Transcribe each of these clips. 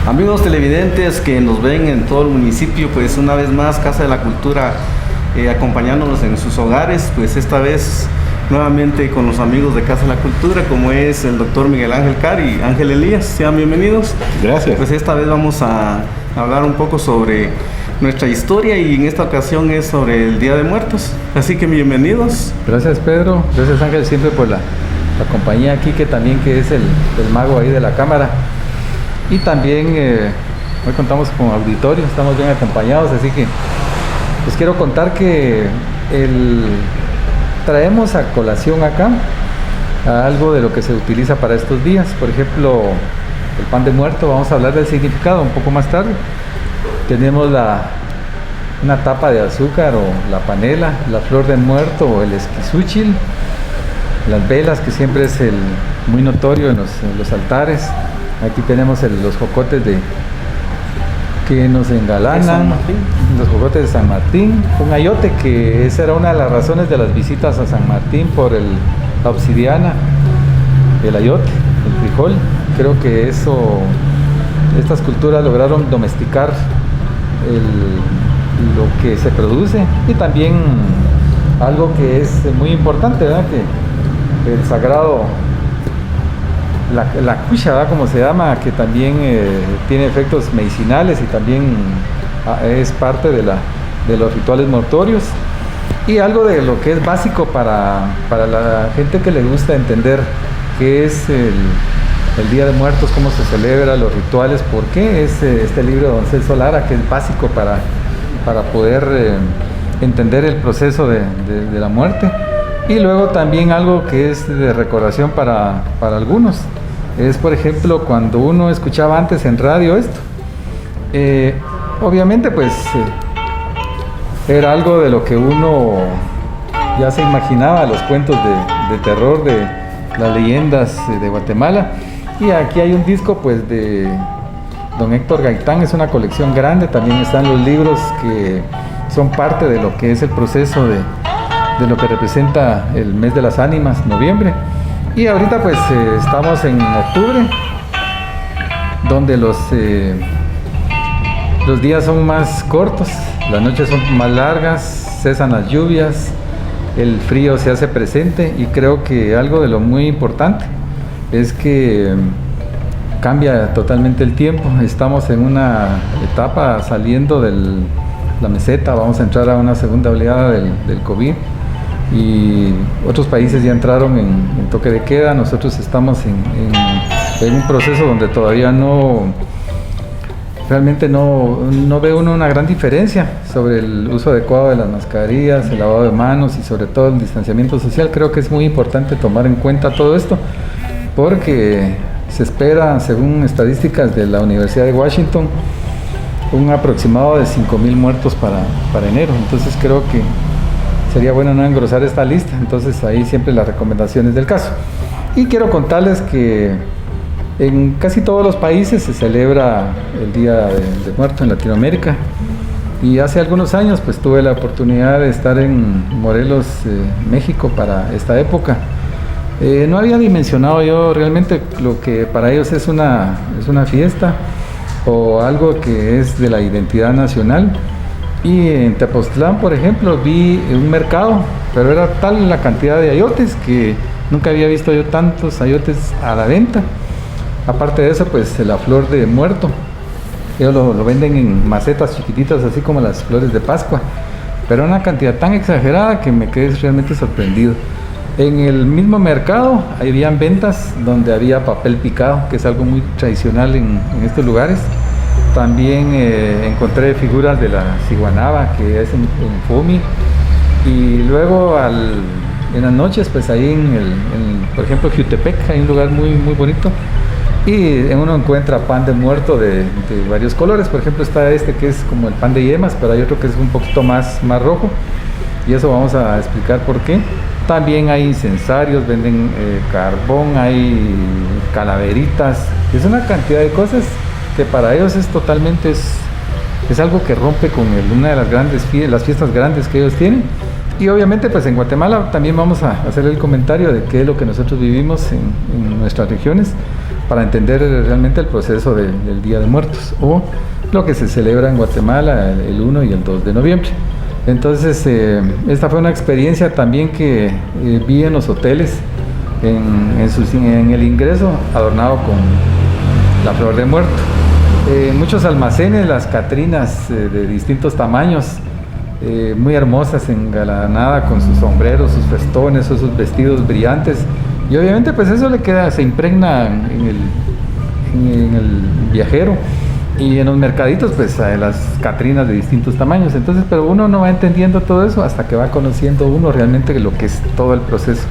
Amigos televidentes que nos ven en todo el municipio, pues una vez más Casa de la Cultura acompañándonos en sus hogares, pues esta vez nuevamente con los amigos de Casa de la Cultura, como es el doctor Miguel Ángel Cari y Ángel Elías. Sean bienvenidos. Gracias. Pues esta vez vamos a hablar un poco sobre nuestra historia y en esta ocasión es sobre el Día de Muertos. Así que bienvenidos. Gracias, Pedro. Gracias, Ángel, siempre por la compañía aquí, que también que es el mago ahí de la cámara. Y también hoy contamos con auditorio, estamos bien acompañados, así que les quiero contar que traemos a colación acá algo de lo que se utiliza para estos días. Por ejemplo, el pan de muerto, vamos a hablar del significado un poco más tarde. Tenemos una tapa de azúcar o la panela, la flor de muerto o el esquizúchil, las velas, que siempre es muy notorio en los altares. Aquí tenemos los jocotes que nos engalanan, los jocotes de San Martín, un ayote, que esa era una de las razones de las visitas a San Martín, por la obsidiana, el ayote, el frijol. Creo que estas culturas lograron domesticar lo que se produce, y también algo que es muy importante, ¿verdad? Que el sagrado, la cucha, ¿verdad? Como se llama, que también tiene efectos medicinales y también es parte de los rituales mortuorios, y algo de lo que es básico para la gente que le gusta entender qué es el Día de Muertos, cómo se celebra, los rituales, por qué es este libro de Don Celso Lara, que es básico para poder entender el proceso de la muerte. Y luego también algo que es de recordación para algunos es, por ejemplo, cuando uno escuchaba antes en radio esto, obviamente pues era algo de lo que uno ya se imaginaba, los cuentos de terror, de las leyendas de Guatemala. Y aquí hay un disco pues de don Héctor Gaitán, es una colección grande, también están los libros que son parte de lo que es el proceso de lo que representa el mes de las ánimas, noviembre. Y ahorita pues estamos en octubre, donde los días son más cortos, las noches son más largas, cesan las lluvias, el frío se hace presente, y creo que algo de lo muy importante es que cambia totalmente el tiempo. Estamos en una etapa saliendo de la meseta, vamos a entrar a una segunda oleada del COVID, y otros países ya entraron en toque de queda. Nosotros estamos en un proceso donde todavía realmente no ve uno una gran diferencia sobre el uso adecuado de las mascarillas, el lavado de manos y sobre todo el distanciamiento social. Creo que es muy importante tomar en cuenta todo esto, porque se espera, según estadísticas de la Universidad de Washington, un aproximado de 5,000 muertos para enero. Entonces creo que sería bueno no engrosar esta lista. Entonces ahí siempre las recomendaciones del caso. Y quiero contarles que en casi todos los países se celebra el Día de Muertos en Latinoamérica. Y hace algunos años pues tuve la oportunidad de estar en Morelos, México, para esta época. No había dimensionado yo realmente lo que para ellos es una fiesta o algo que es de la identidad nacional. Y en Tepoztlán, por ejemplo, vi un mercado, pero era tal la cantidad de ayotes que nunca había visto yo tantos ayotes a la venta. Aparte de eso, pues la flor de muerto, ellos lo venden en macetas chiquititas, así como las flores de Pascua, pero una cantidad tan exagerada que me quedé realmente sorprendido. En el mismo mercado habían ventas donde había papel picado, que es algo muy tradicional en estos lugares. También encontré figuras de la ciguanaba, que es en Fumi. Y luego en las noches, pues ahí por ejemplo, Jutepec, hay un lugar muy, muy bonito. Y uno encuentra pan de muerto de varios colores. Por ejemplo, está este que es como el pan de yemas, pero hay otro que es un poquito más rojo. Y eso vamos a explicar por qué. También hay incensarios, venden carbón, hay calaveritas. Es una cantidad de cosas que para ellos es totalmente, es algo que rompe con una de las fiestas grandes que ellos tienen. Y obviamente pues en Guatemala también vamos a hacer el comentario de qué es lo que nosotros vivimos en nuestras regiones. para entender realmente el proceso del Día de Muertos, o lo que se celebra en Guatemala el 1 y el 2 de noviembre. Entonces, esta fue una experiencia también que vi en los hoteles, en el ingreso, adornado con la flor de muerto. Muchos almacenes, las catrinas de distintos tamaños, muy hermosas, engalanadas con sus sombreros, sus festones, sus vestidos brillantes, y obviamente pues eso se impregna en el viajero. Y en los mercaditos pues las catrinas de distintos tamaños. Entonces, pero uno no va entendiendo todo eso hasta que va conociendo uno realmente lo que es todo el proceso.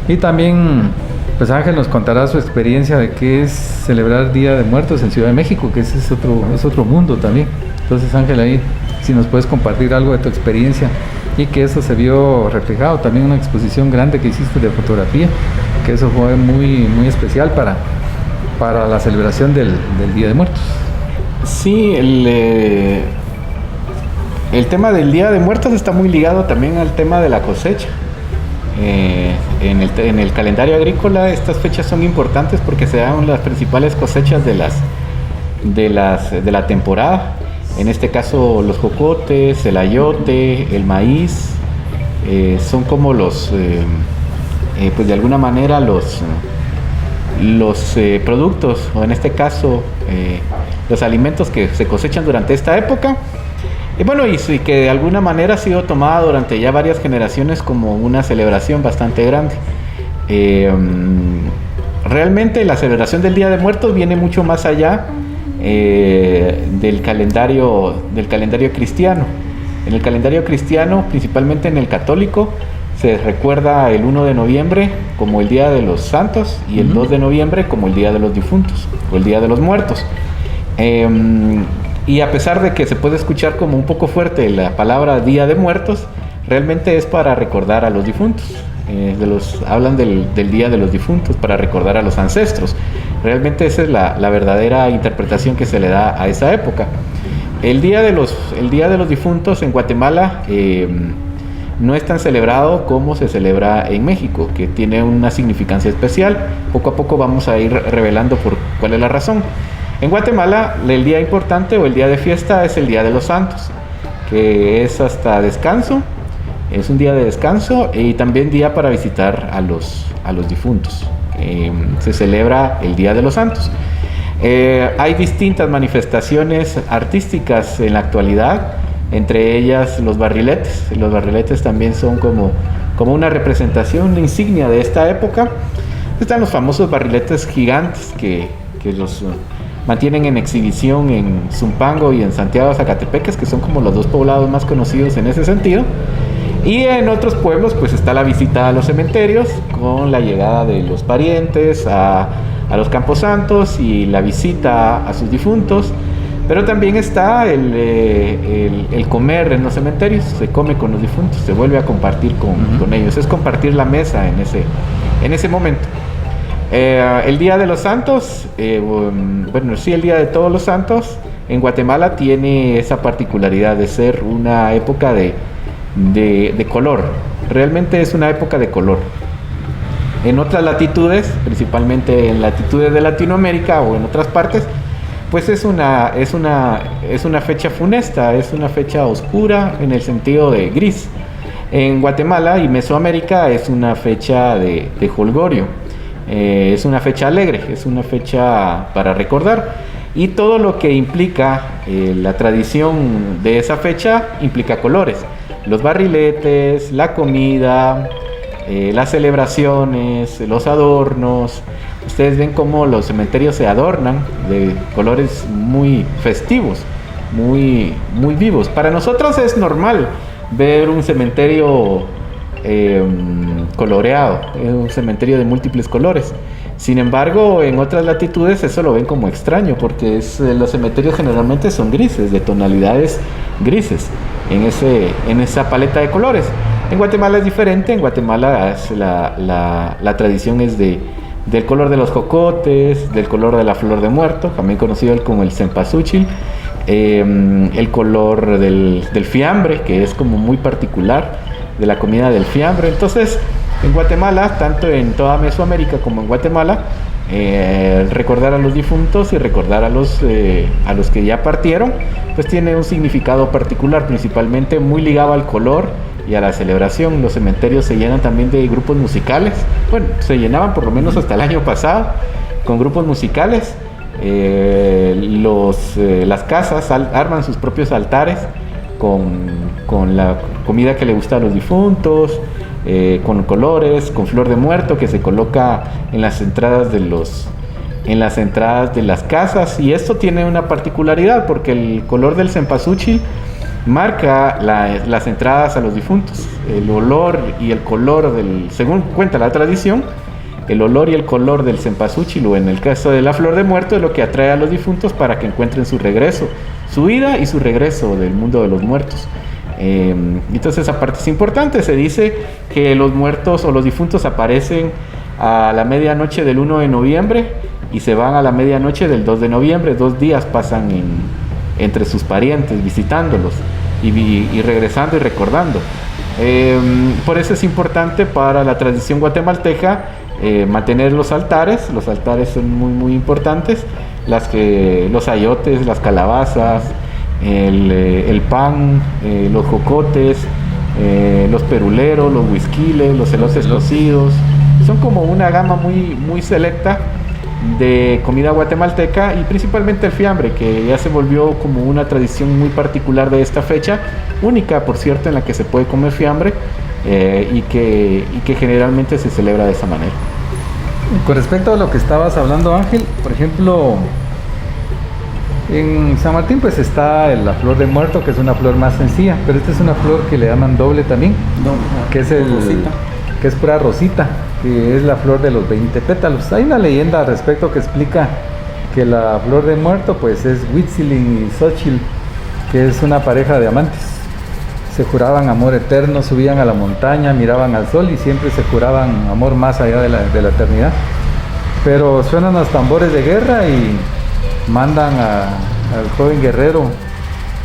Y también pues Ángel nos contará su experiencia de qué es celebrar Día de Muertos en Ciudad de México, que ese es otro mundo también. Entonces, Ángel, ahí si nos puedes compartir algo de tu experiencia, y que eso se vio reflejado también en una exposición grande que hiciste de fotografía, que eso fue muy, muy especial para la celebración del Día de Muertos. Sí, el tema del Día de Muertos está muy ligado también al tema de la cosecha. En el calendario agrícola estas fechas son importantes porque se dan las principales cosechas de la temporada. En este caso los jocotes, el ayote, el maíz, son como los, pues de alguna manera los productos, o en este caso los alimentos que se cosechan durante esta época, y bueno, y que de alguna manera ha sido tomada durante ya varias generaciones como una celebración bastante grande. Realmente la celebración del Día de Muertos viene mucho más allá del calendario cristiano. En el calendario cristiano, principalmente en el católico, se recuerda el 1 de noviembre como el Día de los Santos y el 2 de noviembre como el Día de los Difuntos o el Día de los Muertos. Y a pesar de que se puede escuchar como un poco fuerte la palabra Día de Muertos, realmente es para recordar a los difuntos. Hablan del Día de los Difuntos para recordar a los ancestros. Realmente esa es la verdadera interpretación que se le da a esa época. El Día de los Difuntos en Guatemala no es tan celebrado como se celebra en México, que tiene una significancia especial. Poco a poco vamos a ir revelando por cuál es la razón. En Guatemala, el día importante o el día de fiesta es el Día de los Santos, que es hasta descanso, es un día de descanso y también día para visitar a los difuntos. Se celebra el Día de los Santos. Hay distintas manifestaciones artísticas en la actualidad, entre ellas los barriletes. Los barriletes también son como una representación, una insignia de esta época. Están los famosos barriletes gigantes que los mantienen en exhibición en Zumpango y en Santiago Zacatepeques, que son como los dos poblados más conocidos en ese sentido. Y en otros pueblos pues está la visita a los cementerios con la llegada de los parientes a los camposantos y la visita a sus difuntos. Pero también está el comer en los cementerios. Se come con los difuntos, se vuelve a compartir con ellos. Es compartir la mesa en ese momento. El Día de los Santos, el Día de Todos los Santos en Guatemala tiene esa particularidad de ser una época de color. Realmente es una época de color. En otras latitudes, principalmente en latitudes de Latinoamérica o en otras partes, pues es una fecha funesta, es una fecha oscura en el sentido de gris. En Guatemala y Mesoamérica es una fecha de jolgorio. Es una fecha alegre, es una fecha para recordar, y todo lo que implica la tradición de esa fecha implica colores: los barriletes, la comida, las celebraciones, los adornos. Ustedes ven cómo los cementerios se adornan de colores muy festivos, muy, muy vivos. Para nosotros es normal ver un cementerio coloreado, un cementerio de múltiples colores. Sin embargo, en otras latitudes eso lo ven como extraño, porque los cementerios generalmente son grises, de tonalidades grises, en esa paleta de colores. En Guatemala es diferente. En Guatemala la tradición es del color de los jocotes, del color de la flor de muerto, también conocido como el cempasúchil, el color del fiambre, que es como muy particular, de la comida del fiambre. Entonces, en Guatemala, tanto en toda Mesoamérica como en Guatemala, Recordar a los difuntos y recordar a los que ya partieron, pues tiene un significado particular, principalmente muy ligado al color y a la celebración. Los cementerios se llenan también de grupos musicales. Bueno, se llenaban por lo menos hasta el año pasado con grupos musicales. Las casas arman sus propios altares con la comida que le gusta a los difuntos, con colores, con flor de muerto que se coloca en las entradas de las casas. Y esto tiene una particularidad porque el color del cempasúchil marca las entradas a los difuntos. El olor y el color según cuenta la tradición, el olor y el color del cempasúchil, o en el caso de la flor de muerto, es lo que atrae a los difuntos para que encuentren su regreso, su ida y su regreso del mundo de los muertos. Entonces esa parte es importante. Se dice que los muertos o los difuntos aparecen a la medianoche del 1 de noviembre y se van a la medianoche del 2 de noviembre. 2 días pasan entre sus parientes, visitándolos y regresando y recordando. Por eso es importante para la tradición guatemalteca mantener los altares. Los altares son muy muy importantes. Los ayotes, las calabazas, el pan, los jocotes, los peruleros, los huisquiles, los elotes cocidos. Son como una gama muy muy selecta de comida guatemalteca, y principalmente el fiambre, que ya se volvió como una tradición muy particular de esta fecha, única por cierto en la que se puede comer fiambre, y que generalmente se celebra de esa manera. Con respecto a lo que estabas hablando, Ángel, por ejemplo, en San Martín pues está la flor de muerto, que es una flor más sencilla, pero esta es una flor que le llaman doble también, que es que es pura rosita, que es la flor de los 20 pétalos. Hay una leyenda al respecto que explica que la flor de muerto pues es Huitzilin y Xochitl, que es una pareja de amantes. Se juraban amor eterno, subían a la montaña, miraban al sol y siempre se juraban amor más allá de la eternidad. Pero suenan los tambores de guerra y mandan al joven guerrero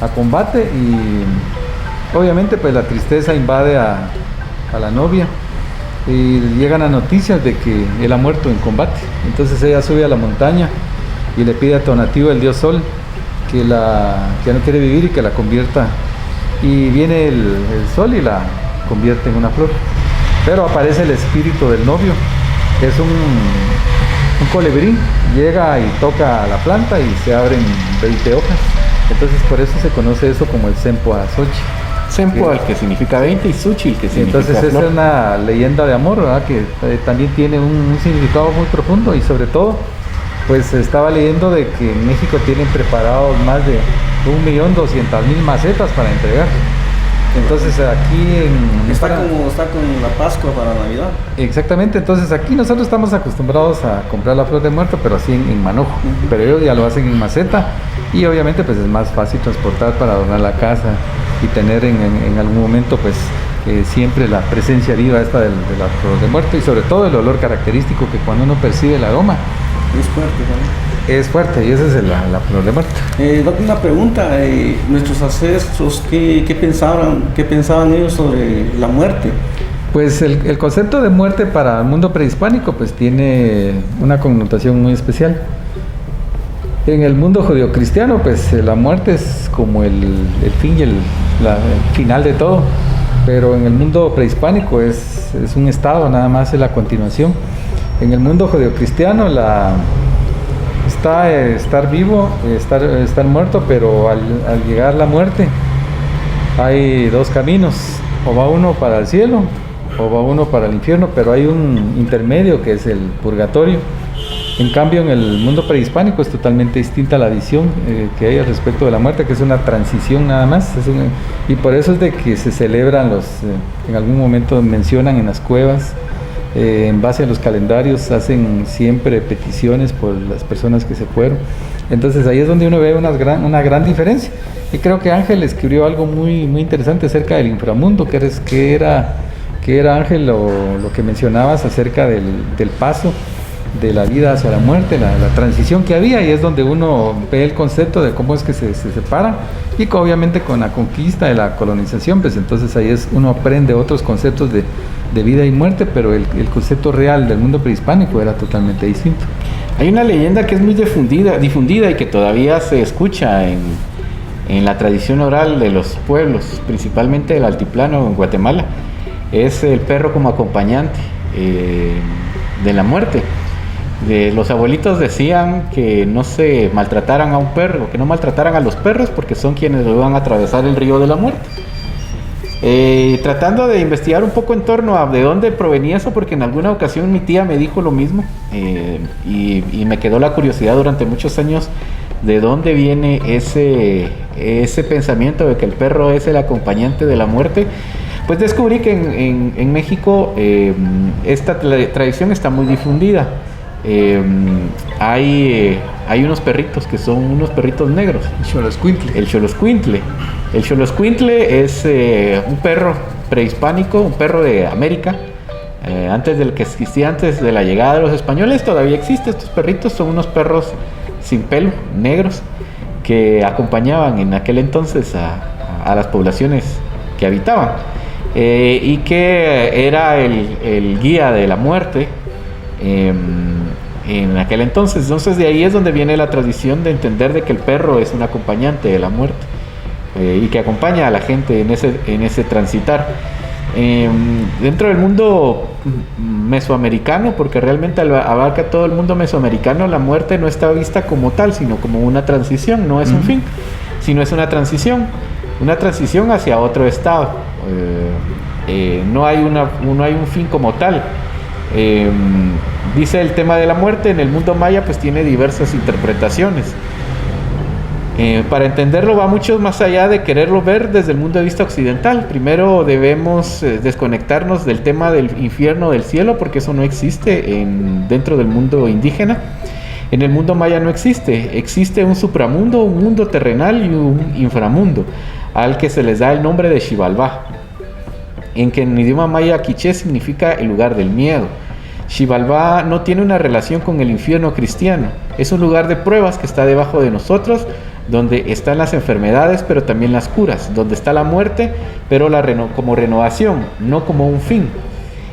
a combate, y obviamente pues la tristeza invade a la novia, y llegan las noticias de que él ha muerto en combate. Entonces ella sube a la montaña y le pide a Tonatiuh, el dios sol, que ya no quiere vivir y que la convierta. Y viene el sol y la convierte en una flor. Pero aparece el espíritu del novio, que es un colibrí, llega y toca la planta y se abren 20 hojas. Entonces por eso se conoce eso como el Cempasúchil. Sempoal, que significa 20, y Xochitl, que significa entonces esa flor. es una leyenda de amor, ¿verdad? Que también tiene un significado muy profundo, y sobre todo pues estaba leyendo de que en México tienen preparados más de 1.200.000 macetas para entregar. Entonces aquí está con la Pascua para Navidad. Exactamente, entonces aquí nosotros estamos acostumbrados a comprar la flor de muerto, pero así en manojo, pero ellos ya lo hacen en maceta, y obviamente pues es más fácil transportar para adornar la casa y tener en algún momento pues siempre la presencia viva esta de la flor de muerto, y sobre todo el olor característico que cuando uno percibe el aroma es fuerte también. Es fuerte, y esa es la flor de muerto. Una pregunta, nuestros ancestros, ¿qué pensaban ellos sobre la muerte? Pues el concepto de muerte para el mundo prehispánico pues tiene una connotación muy especial. En el mundo judeocristiano pues la muerte es como el fin y el final de todo, pero en el mundo prehispánico es un estado, nada más es la continuación. En el mundo judeocristiano estar vivo, estar muerto, pero al llegar la muerte hay dos caminos: o va uno para el cielo o va uno para el infierno, pero hay un intermedio que es el purgatorio. En cambio, en el mundo prehispánico es totalmente distinta la visión que hay al respecto de la muerte, que es una transición nada más. Y por eso es de que se celebran en algún momento mencionan en las cuevas, en base a los calendarios, hacen siempre peticiones por las personas que se fueron. Entonces ahí es donde uno ve una gran diferencia. Y creo que Ángel escribió algo muy, muy interesante acerca del inframundo, que era Ángel lo que mencionabas acerca del paso de la vida hacia la muerte, la transición que había, y es donde uno ve el concepto de cómo es que se separan, y obviamente con la conquista de la colonización, pues entonces ahí uno aprende otros conceptos de vida y muerte, pero el concepto real del mundo prehispánico era totalmente distinto. Hay una leyenda que es muy difundida y que todavía se escucha en la tradición oral de los pueblos, principalmente del altiplano en Guatemala. Es el perro como acompañante de la muerte. Los abuelitos decían que no se maltrataran a un perro, que no maltrataran a los perros porque son quienes lo van a atravesar el río de la muerte. Tratando de investigar un poco en torno a de dónde provenía eso, porque en alguna ocasión mi tía me dijo lo mismo, y me quedó la curiosidad durante muchos años de dónde viene ese pensamiento de que el perro es el acompañante de la muerte. Pues descubrí que en México esta tradición está muy difundida. Hay unos perritos que son unos perritos negros. El xoloscuintle. El xoloscuintle es un perro prehispánico, un perro de América, antes del que existía antes de la llegada de los españoles. Todavía existe. Estos perritos son unos perros sin pelo, negros, que acompañaban en aquel entonces a las poblaciones que habitaban, y que era el guía de la muerte en aquel entonces. Entonces de ahí es donde viene la tradición de entender de que el perro es un acompañante de la muerte, y que acompaña a la gente en ese transitar. Dentro del mundo mesoamericano, porque realmente abarca todo el mundo mesoamericano, la muerte no está vista como tal, sino como una transición. No es un fin, sino es una transición hacia otro estado. No hay un fin como tal. Dice el tema de la muerte en el mundo maya, pues tiene diversas interpretaciones. Para entenderlo va mucho más allá de quererlo ver desde el punto de vista occidental. Primero debemos desconectarnos del tema del infierno, del cielo, porque eso no existe dentro del mundo indígena. En el mundo maya no existe. Existe un supramundo, un mundo terrenal y un inframundo, al que se les da el nombre de Xibalbá, en que en idioma maya quiché significa el lugar del miedo. Xibalbá no tiene una relación con el infierno cristiano. Es un lugar de pruebas que está debajo de nosotros, donde están las enfermedades, pero también las curas, donde está la muerte, pero como renovación, no como un fin.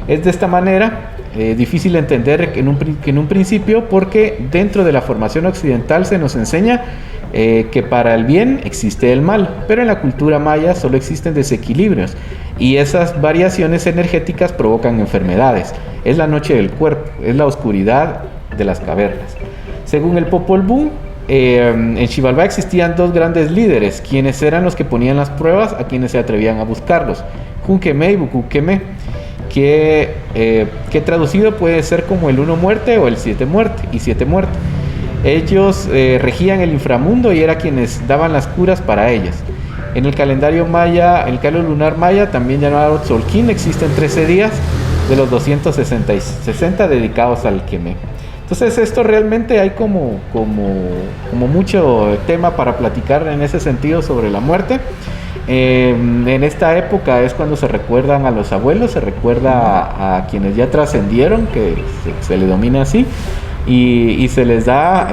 Es de esta manera difícil de entender que en un principio, porque dentro de la formación occidental se nos enseña que para el bien existe el mal, pero en la cultura maya solo existen desequilibrios, y esas variaciones energéticas provocan enfermedades. Es la noche del cuerpo, es la oscuridad de las cavernas. Según el Popol Vuh, en Xibalbá existían dos grandes líderes, quienes eran los que ponían las pruebas a quienes se atrevían a buscarlos: Junquemé y Bucuquemé, que traducido puede ser como el 1 muerte o el 7 muerte y 7 muerte. Ellos regían el inframundo y eran quienes daban las curas para ellas. En el calendario maya, el calendario lunar maya, también llamado Tzolk'in, existen 13 días de los 260 dedicados al Quemé. Entonces esto realmente hay como mucho tema para platicar en ese sentido sobre la muerte. En esta época es cuando se recuerdan a los abuelos, se recuerda a quienes ya trascendieron, que se le domina así, y se les da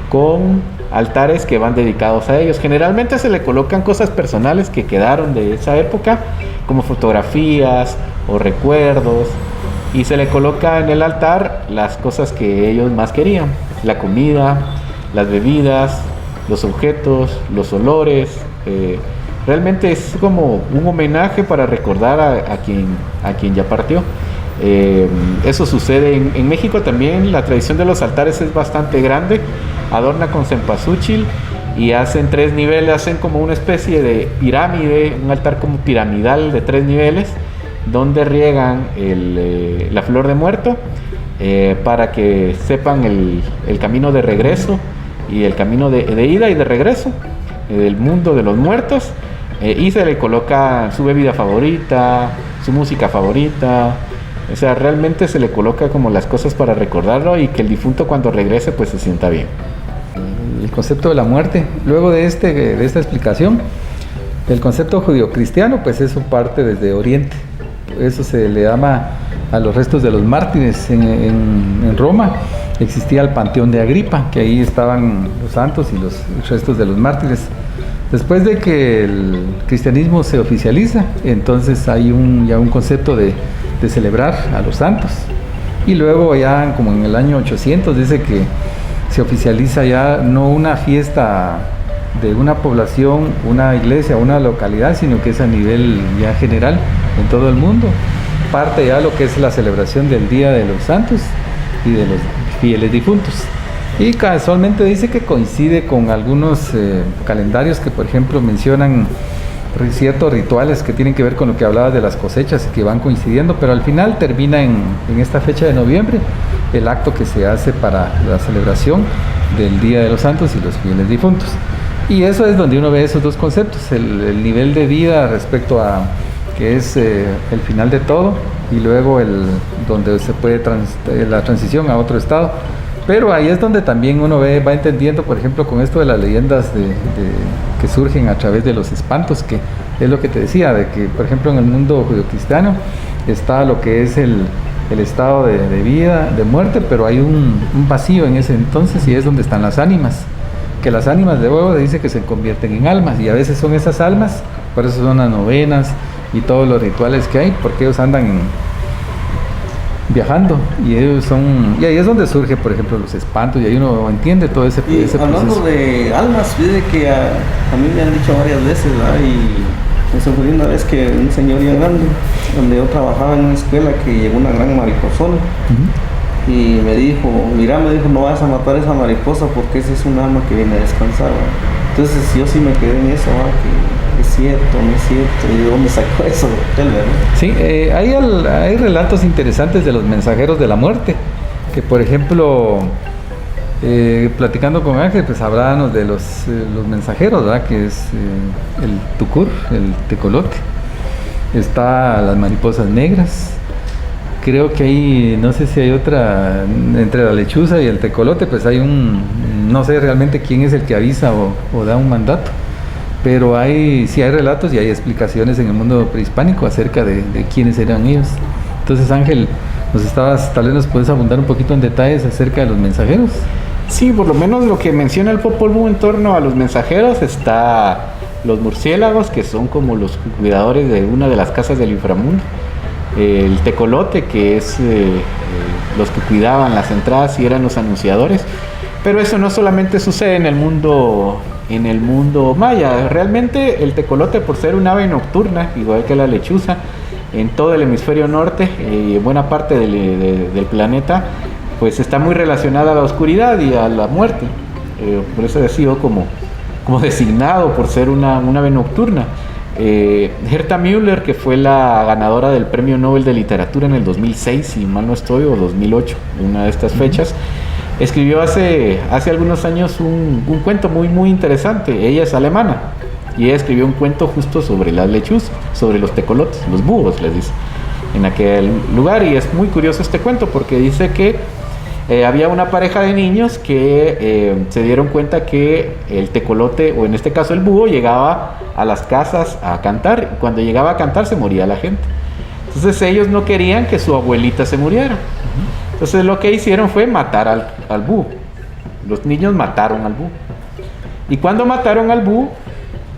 con altares que van dedicados a ellos. Generalmente se le colocan cosas personales que quedaron de esa época, como fotografías o recuerdos, y se le coloca en el altar las cosas que ellos más querían: la comida, las bebidas, los objetos, los olores. Realmente es como un homenaje para recordar a quien ya partió. Eso sucede en México también. La tradición de los altares es bastante grande. Adorna con cempasúchil y hacen 3 niveles, hacen como una especie de pirámide, un altar como piramidal de 3 niveles, donde riegan la flor de muerto, para que sepan el camino de regreso y el camino de ida y de regreso del mundo de los muertos, y se le coloca su bebida favorita, su música favorita. O sea, realmente se le coloca como las cosas para recordarlo y que el difunto cuando regrese pues se sienta bien. El concepto de la muerte, luego de esta explicación, el concepto judio-cristiano, pues eso parte desde Oriente. Eso se le llama a los restos de los mártires. En Roma existía el Panteón de Agripa, que ahí estaban los santos y los restos de los mártires. Después de que el cristianismo se oficializa, entonces hay ya un concepto de celebrar a los santos. Y luego ya como en el año 800 dice que se oficializa ya no una fiesta de una población, una iglesia, una localidad, sino que es a nivel ya general en todo el mundo. Parte ya lo que es la celebración del Día de los Santos y de los fieles difuntos. Y casualmente dice que coincide con algunos calendarios que, por ejemplo, mencionan ciertos rituales que tienen que ver con lo que hablabas de las cosechas y que van coincidiendo, pero al final termina en esta fecha de noviembre el acto que se hace para la celebración del Día de los Santos y los fieles difuntos. Y eso es donde uno ve esos dos conceptos, el nivel de vida respecto a que es el final de todo, y luego donde se puede la transición a otro estado. Pero ahí es donde también uno va entendiendo, por ejemplo, con esto de las leyendas que surgen a través de los espantos, que es lo que te decía, de que, por ejemplo, en el mundo judeocristiano está lo que es el estado de vida, de muerte, pero hay un vacío en ese entonces, y es donde están las ánimas, que las ánimas de luego dice que se convierten en almas, y a veces son esas almas, por eso son las novenas y todos los rituales que hay, porque ellos andan viajando, y ellos y ahí es donde surge, por ejemplo, los espantos, y ahí uno entiende todo ese hablando proceso. de almas, fíjate que a mí me han dicho varias veces, ¿verdad? Y me sorprendió una vez que un señor ya grande, donde yo trabajaba en una escuela, que llegó una gran mariposona. Y me dijo, no vas a matar a esa mariposa porque esa es un alma que viene a descansar, ¿verdad? Entonces yo sí me quedé en eso, ¿verdad? Que es cierto, no es cierto, y de dónde sacó eso, ¿verdad? Sí, hay relatos interesantes de los mensajeros de la muerte, que por ejemplo, platicando con Ángel, pues hablábamos de los mensajeros, ¿verdad? Que es el tucur, el tecolote, está las mariposas negras. Creo que hay, no sé si hay otra, entre la lechuza y el tecolote, pues hay no sé realmente quién es el que avisa o da un mandato, pero sí hay relatos y hay explicaciones en el mundo prehispánico acerca de quiénes eran ellos. Entonces, Ángel, tal vez nos puedes abundar un poquito en detalles acerca de los mensajeros. Sí, por lo menos lo que menciona el Popol Vuh en torno a los mensajeros está los murciélagos, que son como los cuidadores de una de las casas del inframundo. El tecolote, que es los que cuidaban las entradas y eran los anunciadores. Pero eso no solamente sucede en el mundo maya. Realmente el tecolote, por ser un ave nocturna, igual que la lechuza, en todo el hemisferio norte y buena parte del planeta, pues está muy relacionada a la oscuridad y a la muerte. Por eso ha sido como designado por ser una ave nocturna. Herta Müller, que fue la ganadora del Premio Nobel de Literatura en el 2006, si mal no estoy, o 2008, una de estas fechas, escribió hace algunos años un cuento muy, muy interesante. Ella es alemana y ella escribió un cuento justo sobre las lechuzas, sobre los tecolotes, los búhos, les dice, en aquel lugar. Y es muy curioso este cuento porque dice que había una pareja de niños que se dieron cuenta que el tecolote, o en este caso el búho, llegaba a las casas a cantar, y cuando llegaba a cantar se moría la gente. Entonces ellos no querían que su abuelita se muriera. Entonces lo que hicieron fue matar al búho. Los niños mataron al búho. Y cuando mataron al búho,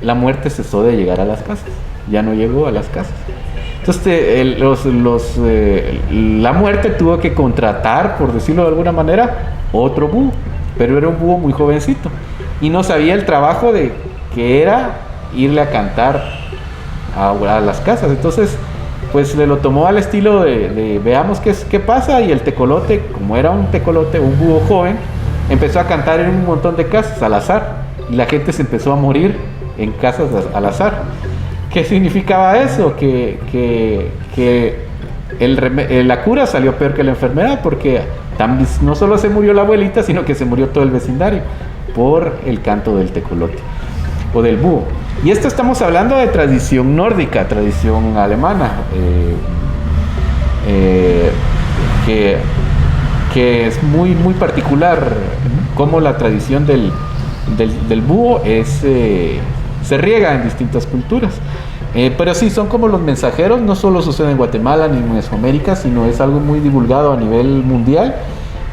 la muerte cesó de llegar a las casas. Ya no llegó a las casas. Entonces la muerte tuvo que contratar, por decirlo de alguna manera, otro búho, pero era un búho muy jovencito y no sabía el trabajo que era irle a cantar a las casas. Entonces pues le lo tomó al estilo de veamos qué pasa, y el tecolote, como era un tecolote, un búho joven, empezó a cantar en un montón de casas al azar, y la gente se empezó a morir en casas al azar. ¿Qué significaba eso? Que la cura salió peor que la enfermedad, porque no solo se murió la abuelita, sino que se murió todo el vecindario por el canto del tecolote o del búho. Y esto estamos hablando de tradición nórdica, tradición alemana, que es muy, muy particular, como la tradición del búho se riega en distintas culturas. Pero sí, son como los mensajeros. No solo sucede en Guatemala ni en Mesoamérica, sino es algo muy divulgado a nivel mundial.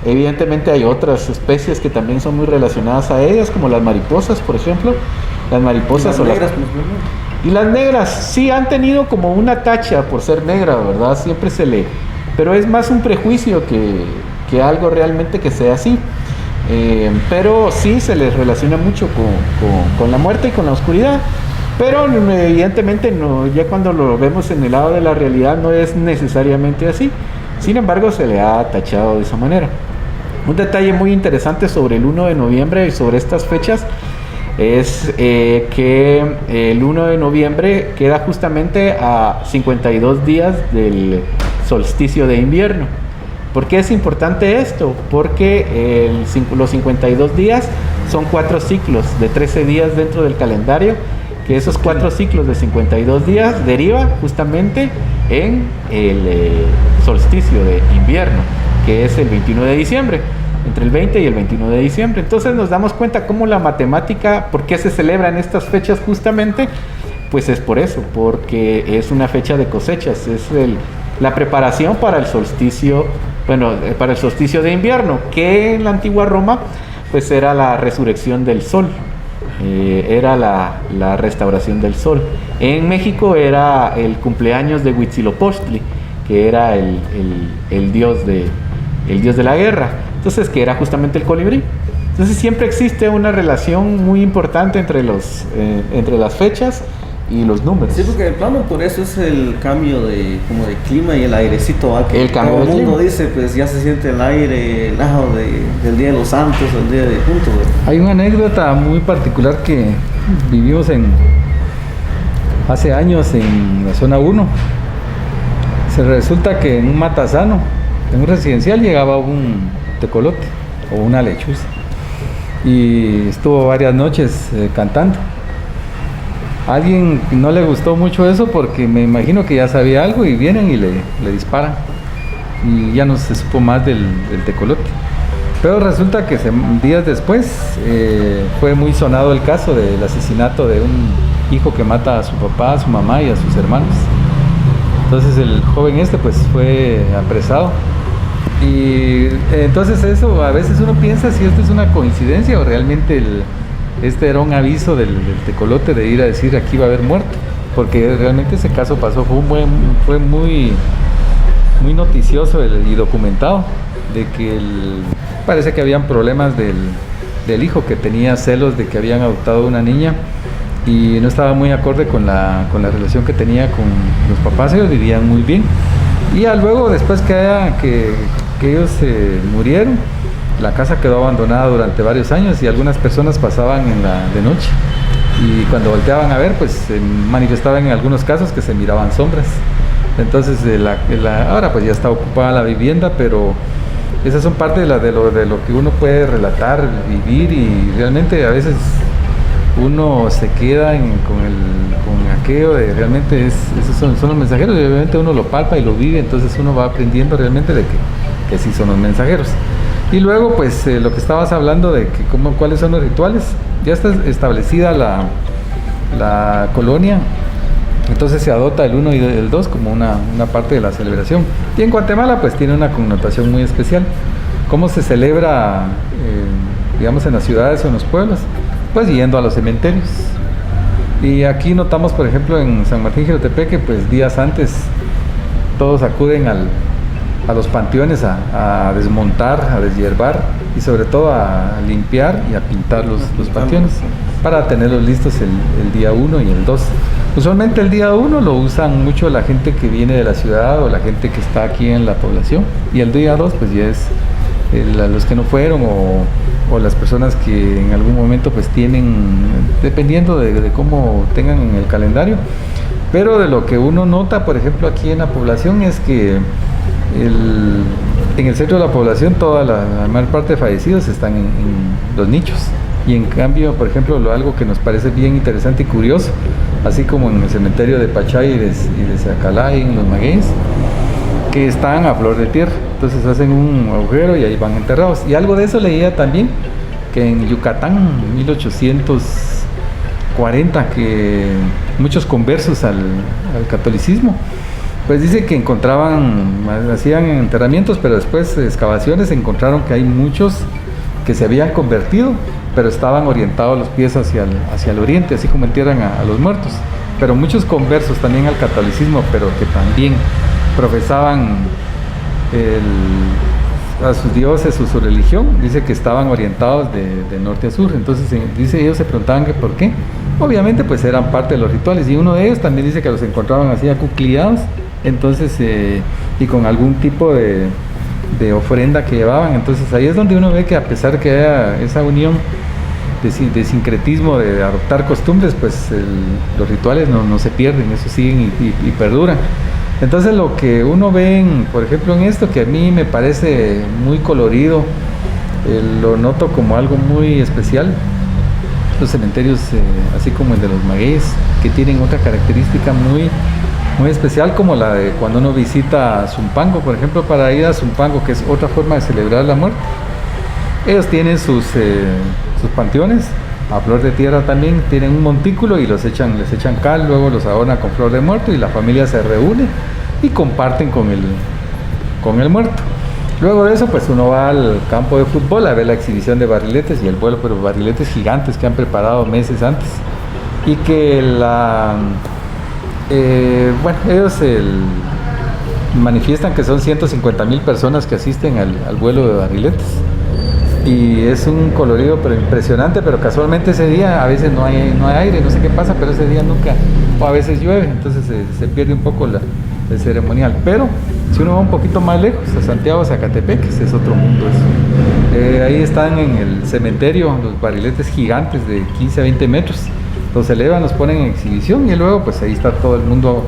Evidentemente hay otras especies que también son muy relacionadas a ellas, como las mariposas, por ejemplo. Las mariposas o negras. Y las negras sí han tenido como una tacha por ser negras, ¿verdad? Siempre se pero es más un prejuicio que algo realmente que sea así. Pero sí se les relaciona mucho con la muerte y con la oscuridad, pero evidentemente no, ya cuando lo vemos en el lado de la realidad no es necesariamente así. Sin embargo, se le ha tachado de esa manera. Un detalle muy interesante sobre el 1 de noviembre y sobre estas fechas es que el 1 de noviembre queda justamente a 52 días del solsticio de invierno. ¿Por qué es importante esto? Porque los 52 días son 4 ciclos de 13 días dentro del calendario, que esos 4 ciclos de 52 días deriva justamente en el solsticio de invierno, que es el 21 de diciembre, entre el 20 y el 21 de diciembre. Entonces nos damos cuenta cómo la matemática, ¿por qué se celebra en estas fechas justamente? Pues es por eso, porque es una fecha de cosechas, es la preparación para el solsticio, para el solsticio de invierno, que en la antigua Roma pues era la resurrección del sol, era la restauración del sol. En México era el cumpleaños de Huitzilopochtli, que era el dios de la guerra, entonces que era justamente el colibrí. Entonces siempre existe una relación muy importante entre las fechas y los números. Sí, porque de plano por eso es el cambio de clima y el airecito, ¿va? Que el cambio todo el mundo clima. Dice, pues ya se siente el aire helado del Día de los Santos, el Día de Juntos. Hay una anécdota muy particular que vivimos hace años en la zona 1. Se resulta que en un matasano, en un residencial, llegaba un tecolote o una lechuza y estuvo varias noches cantando. A alguien no le gustó mucho eso porque me imagino que ya sabía algo y vienen y le disparan y ya no se supo más del tecolote. Pero resulta que días después fue muy sonado el caso del asesinato de un hijo que mata a su papá, a su mamá y a sus hermanos. Entonces el joven pues fue apresado. Y entonces eso, a veces uno piensa si esto es una coincidencia o realmente este era un aviso del tecolote de ir a decir aquí va a haber muerto, porque realmente ese caso pasó, fue muy noticioso y documentado, de que parece que habían problemas del hijo, que tenía celos de que habían adoptado una niña y no estaba muy acorde con la relación que tenía con los papás. Ellos vivían muy bien y ya luego, después que ellos murieron, la casa quedó abandonada durante varios años y algunas personas pasaban de noche y cuando volteaban a ver, pues se manifestaban en algunos casos que se miraban sombras. Entonces ahora pues ya está ocupada la vivienda, pero esas son parte de lo que uno puede relatar, vivir, y realmente a veces uno se queda con aquello de realmente esos son los mensajeros, y obviamente uno lo palpa y lo vive, entonces uno va aprendiendo realmente de que sí son los mensajeros. Y luego pues lo que estabas hablando de que cuáles son los rituales, ya está establecida la colonia, entonces se adopta el 1 y el 2 como una parte de la celebración. Y en Guatemala pues tiene una connotación muy especial. ¿Cómo se celebra, digamos, en las ciudades o en los pueblos? Pues yendo a los cementerios. Y aquí notamos, por ejemplo, en San Martín Jirotepeque, pues días antes todos acuden a los panteones a desmontar, a deshiervar y sobre todo a limpiar y a pintar los panteones para tenerlos listos el día 1 y el 2. Usualmente el día 1 lo usan mucho la gente que viene de la ciudad o la gente que está aquí en la población, y el día 2 pues ya es los que no fueron o las personas que en algún momento pues tienen, dependiendo de cómo tengan en el calendario. Pero de lo que uno nota, por ejemplo, aquí en la población es que en el centro de la población toda la mayor parte de fallecidos están en los nichos, y en cambio, por ejemplo, algo que nos parece bien interesante y curioso, así como en el cementerio de Pachay y de Zacalay, en los Magueyes, que están a flor de tierra, entonces hacen un agujero y ahí van enterrados. Y algo de eso leía también, que en Yucatán, en 1840, que muchos conversos al catolicismo, pues dice que hacían enterramientos, pero después de excavaciones encontraron que hay muchos que se habían convertido, pero estaban orientados los pies hacia el oriente, así como entierran a los muertos. Pero muchos conversos también al catolicismo, pero que también profesaban a sus dioses o su religión, dice que estaban orientados de norte a sur. Entonces dice, ellos se preguntaban que por qué. Obviamente pues eran parte de los rituales, y uno de ellos también dice que los encontraban así acucliados, entonces y con algún tipo de ofrenda que llevaban. Entonces ahí es donde uno ve que a pesar que haya esa unión de sincretismo, de adoptar costumbres, pues los rituales no se pierden, eso siguen y perduran. Entonces lo que uno ve, por ejemplo, en esto, que a mí me parece muy colorido, lo noto como algo muy especial, los cementerios, así como el de los magueyes, que tienen otra característica muy especial, como la de cuando uno visita Zumpango, por ejemplo. Para ir a Zumpango, que es otra forma de celebrar la muerte, ellos tienen sus panteones a flor de tierra, también tienen un montículo y les echan cal, luego los adornan con flor de muerto y la familia se reúne y comparten con el muerto. Luego de eso pues uno va al campo de fútbol a ver la exhibición de barriletes y el vuelo, pero barriletes gigantes que han preparado meses antes, y que ellos manifiestan que son 150,000 personas que asisten al vuelo de barriletes. Y es un colorido pero impresionante, pero casualmente ese día a veces no hay aire, no sé qué pasa, pero ese día nunca, o a veces llueve, entonces se pierde un poco el ceremonial. Pero si uno va un poquito más lejos, a Santiago Zacatepec, ese es otro mundo eso. Ahí están en el cementerio los barriletes gigantes de 15 a 20 metros, los elevan, los ponen en exhibición y luego pues ahí está todo el mundo,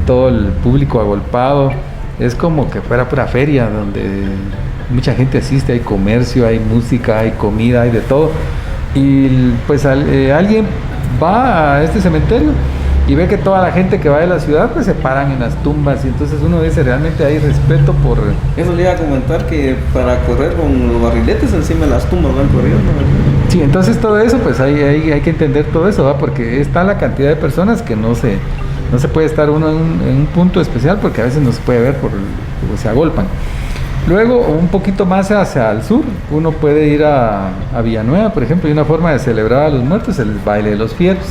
todo el público agolpado. Es como que fuera pura feria donde mucha gente asiste, hay comercio, hay música, hay comida, hay de todo. Y pues alguien va a este cementerio y ve que toda la gente que va de la ciudad pues se paran en las tumbas, y entonces uno dice, realmente hay respeto por... Eso le iba a comentar, que para correr con los barriletes encima de las tumbas van corriendo. Sí, entonces todo eso pues hay que entender todo eso, ¿va? Porque está la cantidad de personas que no se puede estar uno en un punto especial, porque a veces no se puede ver porque se agolpan. Luego, un poquito más hacia el sur, uno puede ir a Villanueva, por ejemplo, y una forma de celebrar a los muertos es el baile de los fieros,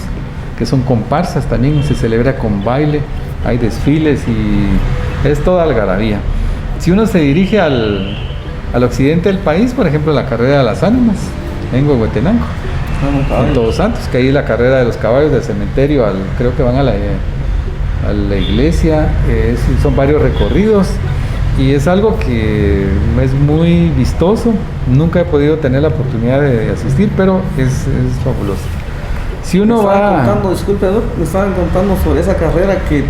que son comparsas, también se celebra con baile, hay desfiles y es toda algarabía. Si uno se dirige al occidente del país, por ejemplo, la carrera de las ánimas, en Huehuetenango, en Todos Santos, que ahí la carrera de los caballos del cementerio, creo que van a la iglesia, son varios recorridos. Y es algo que es muy vistoso. Nunca he podido tener la oportunidad de asistir, pero es fabuloso. Si uno Disculpe, me estaban contando sobre esa carrera, que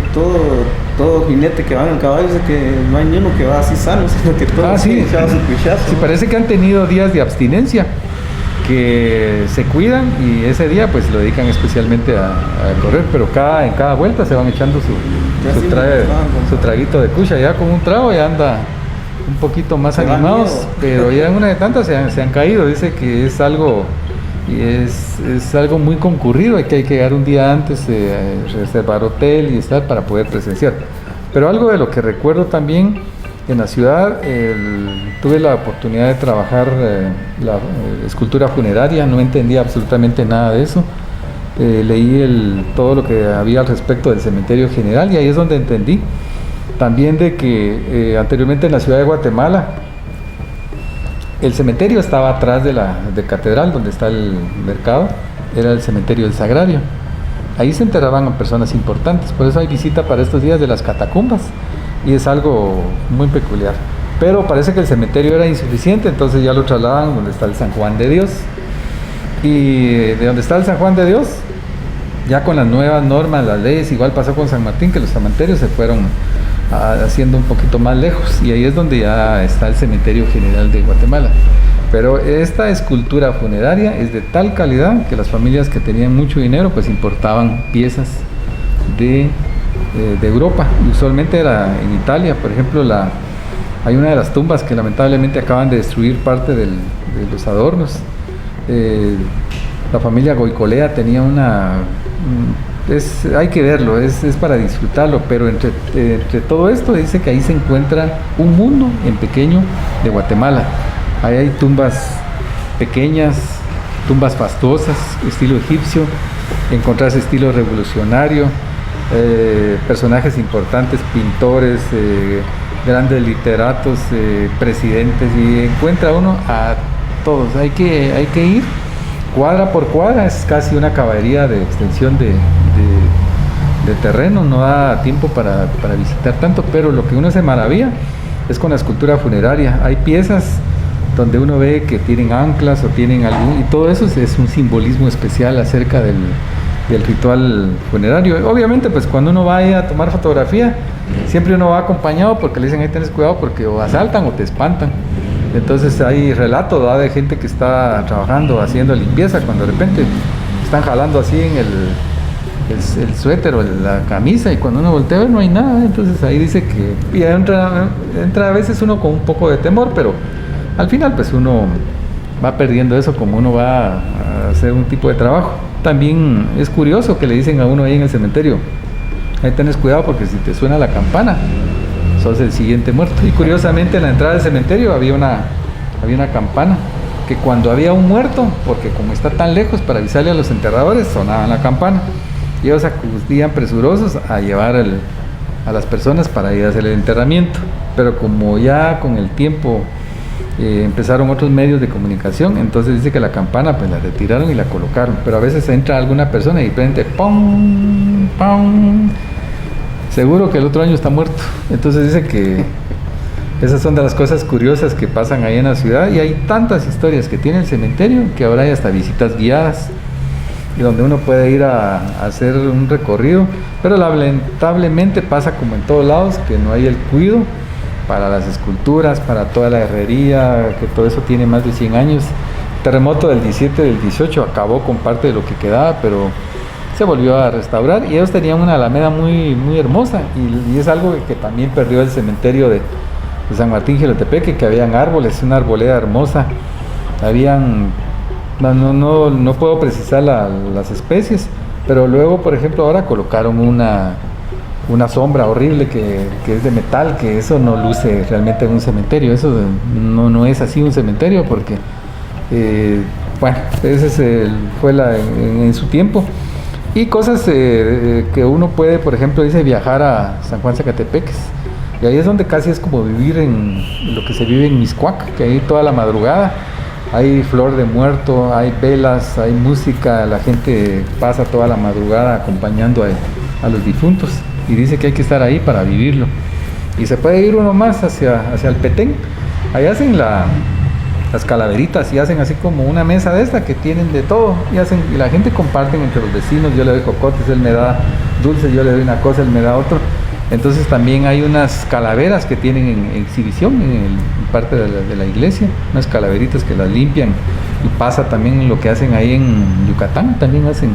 todo jinete que va en el caballo dice que no hay ni uno que va así sano, sino que todo sí, parece que han tenido días de abstinencia, que se cuidan y ese día pues lo dedican especialmente a correr, pero en cada vuelta se van echando su traguito de cucha, ya con un trago ya anda un poquito más animados, pero ya en una de tantas se han caído. Dice que es algo muy concurrido, hay que llegar un día antes, reservar hotel y estar para poder presenciar. Pero algo de lo que recuerdo también en la ciudad, tuve la oportunidad de trabajar la escultura funeraria, no entendía absolutamente nada de eso. Leí todo lo que había al respecto del cementerio general, y ahí es donde entendí también de que anteriormente en la ciudad de Guatemala el cementerio estaba atrás de Catedral, donde está el mercado, era el cementerio del Sagrario. Ahí se enterraban a personas importantes, por eso hay visita para estos días de las catacumbas, y es algo muy peculiar. Pero parece que el cementerio era insuficiente, entonces ya lo trasladan donde está el San Juan de Dios. Y de donde está el San Juan de Dios, ya con las nuevas normas, las leyes, igual pasó con San Martín, que los cementerios se fueron haciendo un poquito más lejos, y ahí es donde ya está el Cementerio General de Guatemala. Pero esta escultura funeraria es de tal calidad que las familias que tenían mucho dinero pues importaban piezas de Europa, y usualmente era en Italia. Por ejemplo, hay una de las tumbas que lamentablemente acaban de destruir parte de los adornos. La familia Goicolea tenía hay que verlo, es para disfrutarlo, pero entre todo esto dice que ahí se encuentra un mundo en pequeño de Guatemala. Ahí hay tumbas pequeñas, tumbas fastuosas, estilo egipcio, encontrarse estilo revolucionario, personajes importantes, pintores, grandes literatos, presidentes, y encuentra uno a todos. Hay que ir cuadra por cuadra, es casi una caballería de extensión de terreno, no da tiempo para visitar tanto, pero lo que uno se maravilla es con la escultura funeraria. Hay piezas donde uno ve que tienen anclas o tienen algún, y todo eso es un simbolismo especial acerca del ritual funerario. Obviamente, pues cuando uno va ahí a tomar fotografía, siempre uno va acompañado porque le dicen, ahí tenés cuidado porque o asaltan o te espantan. Entonces hay relatos, ¿verdad?, de gente que está trabajando, haciendo limpieza, cuando de repente están jalando así en el suéter o la camisa, y cuando uno voltea no hay nada. Entonces ahí dice que y entra a veces uno con un poco de temor, pero al final pues uno va perdiendo eso como uno va a hacer un tipo de trabajo. También es curioso que le dicen a uno ahí en el cementerio, ahí tenés cuidado porque si te suena la campana sos el siguiente muerto. Y curiosamente en la entrada del cementerio había una campana que cuando había un muerto, porque como está tan lejos, para avisarle a los enterradores, sonaban la campana y ellos acudían presurosos a llevar a las personas para ir a hacer el enterramiento. Pero como ya con el tiempo empezaron otros medios de comunicación, entonces dice que la campana pues la retiraron y la colocaron, pero a veces entra alguna persona y prende ¡pum! ¡Pum! Seguro que el otro año está muerto. Entonces dice que esas son de las cosas curiosas que pasan ahí en la ciudad, y hay tantas historias que tiene el cementerio que ahora hay hasta visitas guiadas y donde uno puede ir a hacer un recorrido, pero lamentablemente pasa como en todos lados, que no hay el cuidado para las esculturas, para toda la herrería, que todo eso tiene más de 100 años. El terremoto del 17 y del 18 acabó con parte de lo que quedaba, pero se volvió a restaurar, y ellos tenían una alameda muy, muy hermosa, y es algo que también perdió el cementerio de San Martín Jilotepeque, que habían árboles, una arboleda hermosa, no puedo precisar las especies, pero luego, por ejemplo, ahora colocaron una sombra horrible que es de metal, que eso no luce realmente en un cementerio. Eso no es así un cementerio, porque bueno, ese fue en su tiempo. Y cosas que uno puede, por ejemplo, dice viajar a San Juan Zacatepeques, y ahí es donde casi es como vivir en lo que se vive en Miscuac, que ahí toda la madrugada hay flor de muerto, hay velas, hay música, la gente pasa toda la madrugada acompañando a los difuntos, y dice que hay que estar ahí para vivirlo. Y se puede ir uno más hacia el Petén, ahí hacen las calaveritas, y hacen así como una mesa de esta que tienen de todo, y la gente comparten entre los vecinos. Yo le doy cocotes, él me da dulce, yo le doy una cosa, él me da otro. Entonces también hay unas calaveras que tienen en exhibición en parte de la iglesia, unas calaveritas que las limpian, y pasa también lo que hacen ahí en Yucatán, también hacen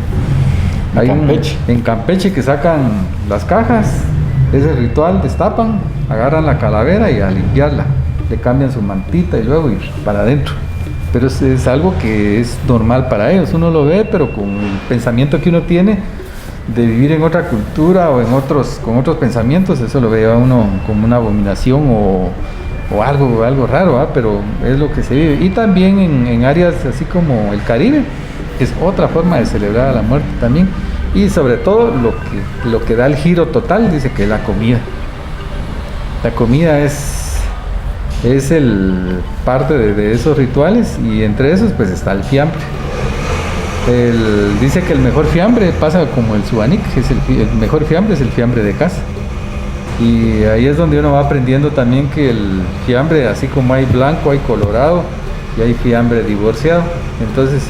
en Campeche, que sacan las cajas, ese ritual, destapan, agarran la calavera y a limpiarla, le cambian su mantita y luego ir para adentro. Pero es algo que es normal para ellos, uno lo ve, pero con el pensamiento que uno tiene de vivir en otra cultura o con otros pensamientos, eso lo ve a uno como una abominación o algo raro, ¿eh? Pero es lo que se vive. Y también en áreas así como el Caribe es otra forma de celebrar a la muerte también, y sobre todo lo que da el giro total, dice que es la comida. La comida es el parte de esos rituales, y entre esos pues está el fiambre. Dice que el mejor fiambre pasa como el subanic, que es el mejor fiambre es el fiambre de casa. Y ahí es donde uno va aprendiendo también que el fiambre, así como hay blanco, hay colorado y hay fiambre divorciado. Entonces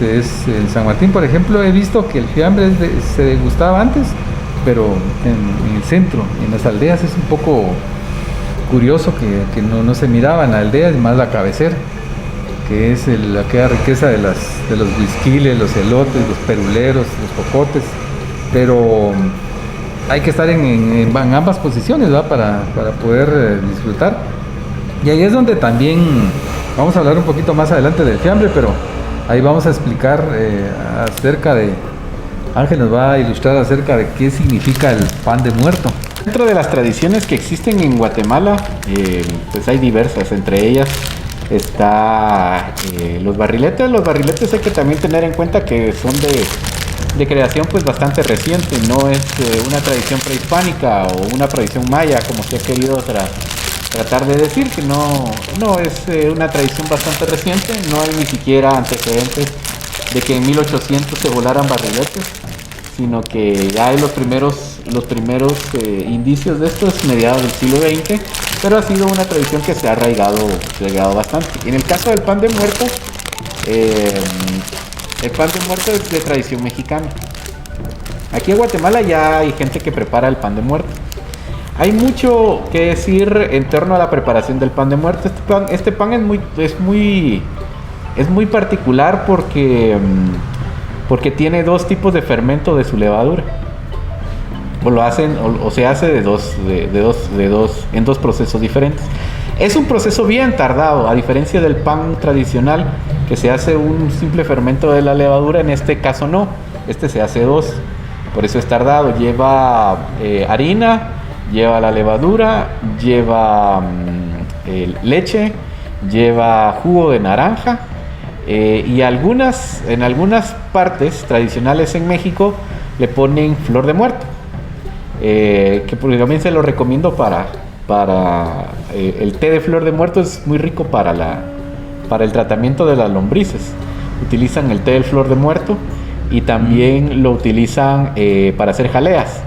en San Martín, por ejemplo, he visto que el fiambre se degustaba antes, pero en el centro, en las aldeas, es un poco curioso que no se miraba en la aldea, es más la cabecera, que es aquella riqueza de los huisquiles, los elotes, los peruleros, los cocotes, pero hay que estar en ambas posiciones, ¿verdad? Para poder disfrutar. Y ahí es donde también vamos a hablar un poquito más adelante del fiambre, pero ahí vamos a explicar acerca de, Ángel nos va a ilustrar acerca de qué significa el pan de muerto. Dentro de las tradiciones que existen en Guatemala, pues hay diversas, entre ellas está los barriletes. Los barriletes hay que también tener en cuenta que son de creación pues bastante reciente, no es una tradición prehispánica o una tradición maya como se ha querido tratar de decir que no es una tradición bastante reciente, no hay ni siquiera antecedentes de que en 1800 se volaran barriletes, sino que ya hay los primeros indicios de esto es mediados del siglo XX, pero ha sido una tradición que se ha arraigado bastante. En el caso del pan de muerto, el pan de muerto es de tradición mexicana. Aquí en Guatemala ya hay gente que prepara el pan de muerto. Hay mucho que decir en torno a la preparación del pan de muerto. Este pan es muy particular porque tiene dos tipos de fermento de su levadura. O se hace en dos procesos diferentes. Es un proceso bien tardado, a diferencia del pan tradicional que se hace un simple fermento de la levadura. En este caso no, este se hace dos, por eso es tardado. Lleva harina, lleva la levadura, lleva leche, lleva jugo de naranja. Y en algunas partes tradicionales en México le ponen flor de muerto, que también se lo recomiendo para el té de flor de muerto. Es muy rico para el tratamiento de las lombrices. Utilizan el té de flor de muerto y también lo utilizan para hacer jaleas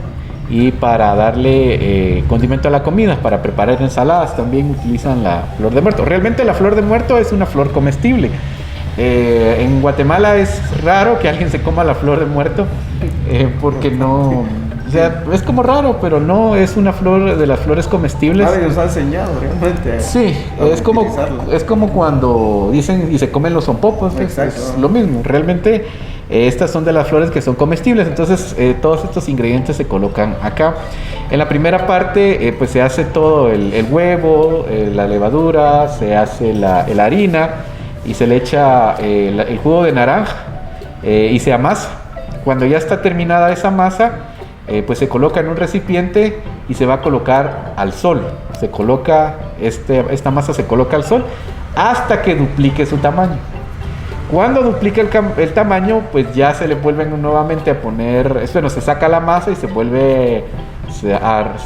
y para darle condimento a la comida, para preparar ensaladas. También utilizan la flor de muerto. Realmente la flor de muerto es una flor comestible. En Guatemala es raro que alguien se coma la flor de muerto, porque no, o sea, es como raro, pero no es una flor de las flores comestibles. Nadie nos ha enseñado realmente. Sí, es como cuando dicen y se comen los zompopos, es lo mismo. Realmente estas son de las flores que son comestibles, entonces todos estos ingredientes se colocan acá. En la primera parte pues se hace todo el huevo, la levadura, se hace la harina, y se le echa el jugo de naranja y se amasa. Cuando ya está terminada esa masa, pues se coloca en un recipiente y se va a colocar al sol. Se coloca esta masa se coloca al sol hasta que duplique su tamaño. Cuando duplique el tamaño, pues ya se le vuelven nuevamente a poner, se saca la masa y se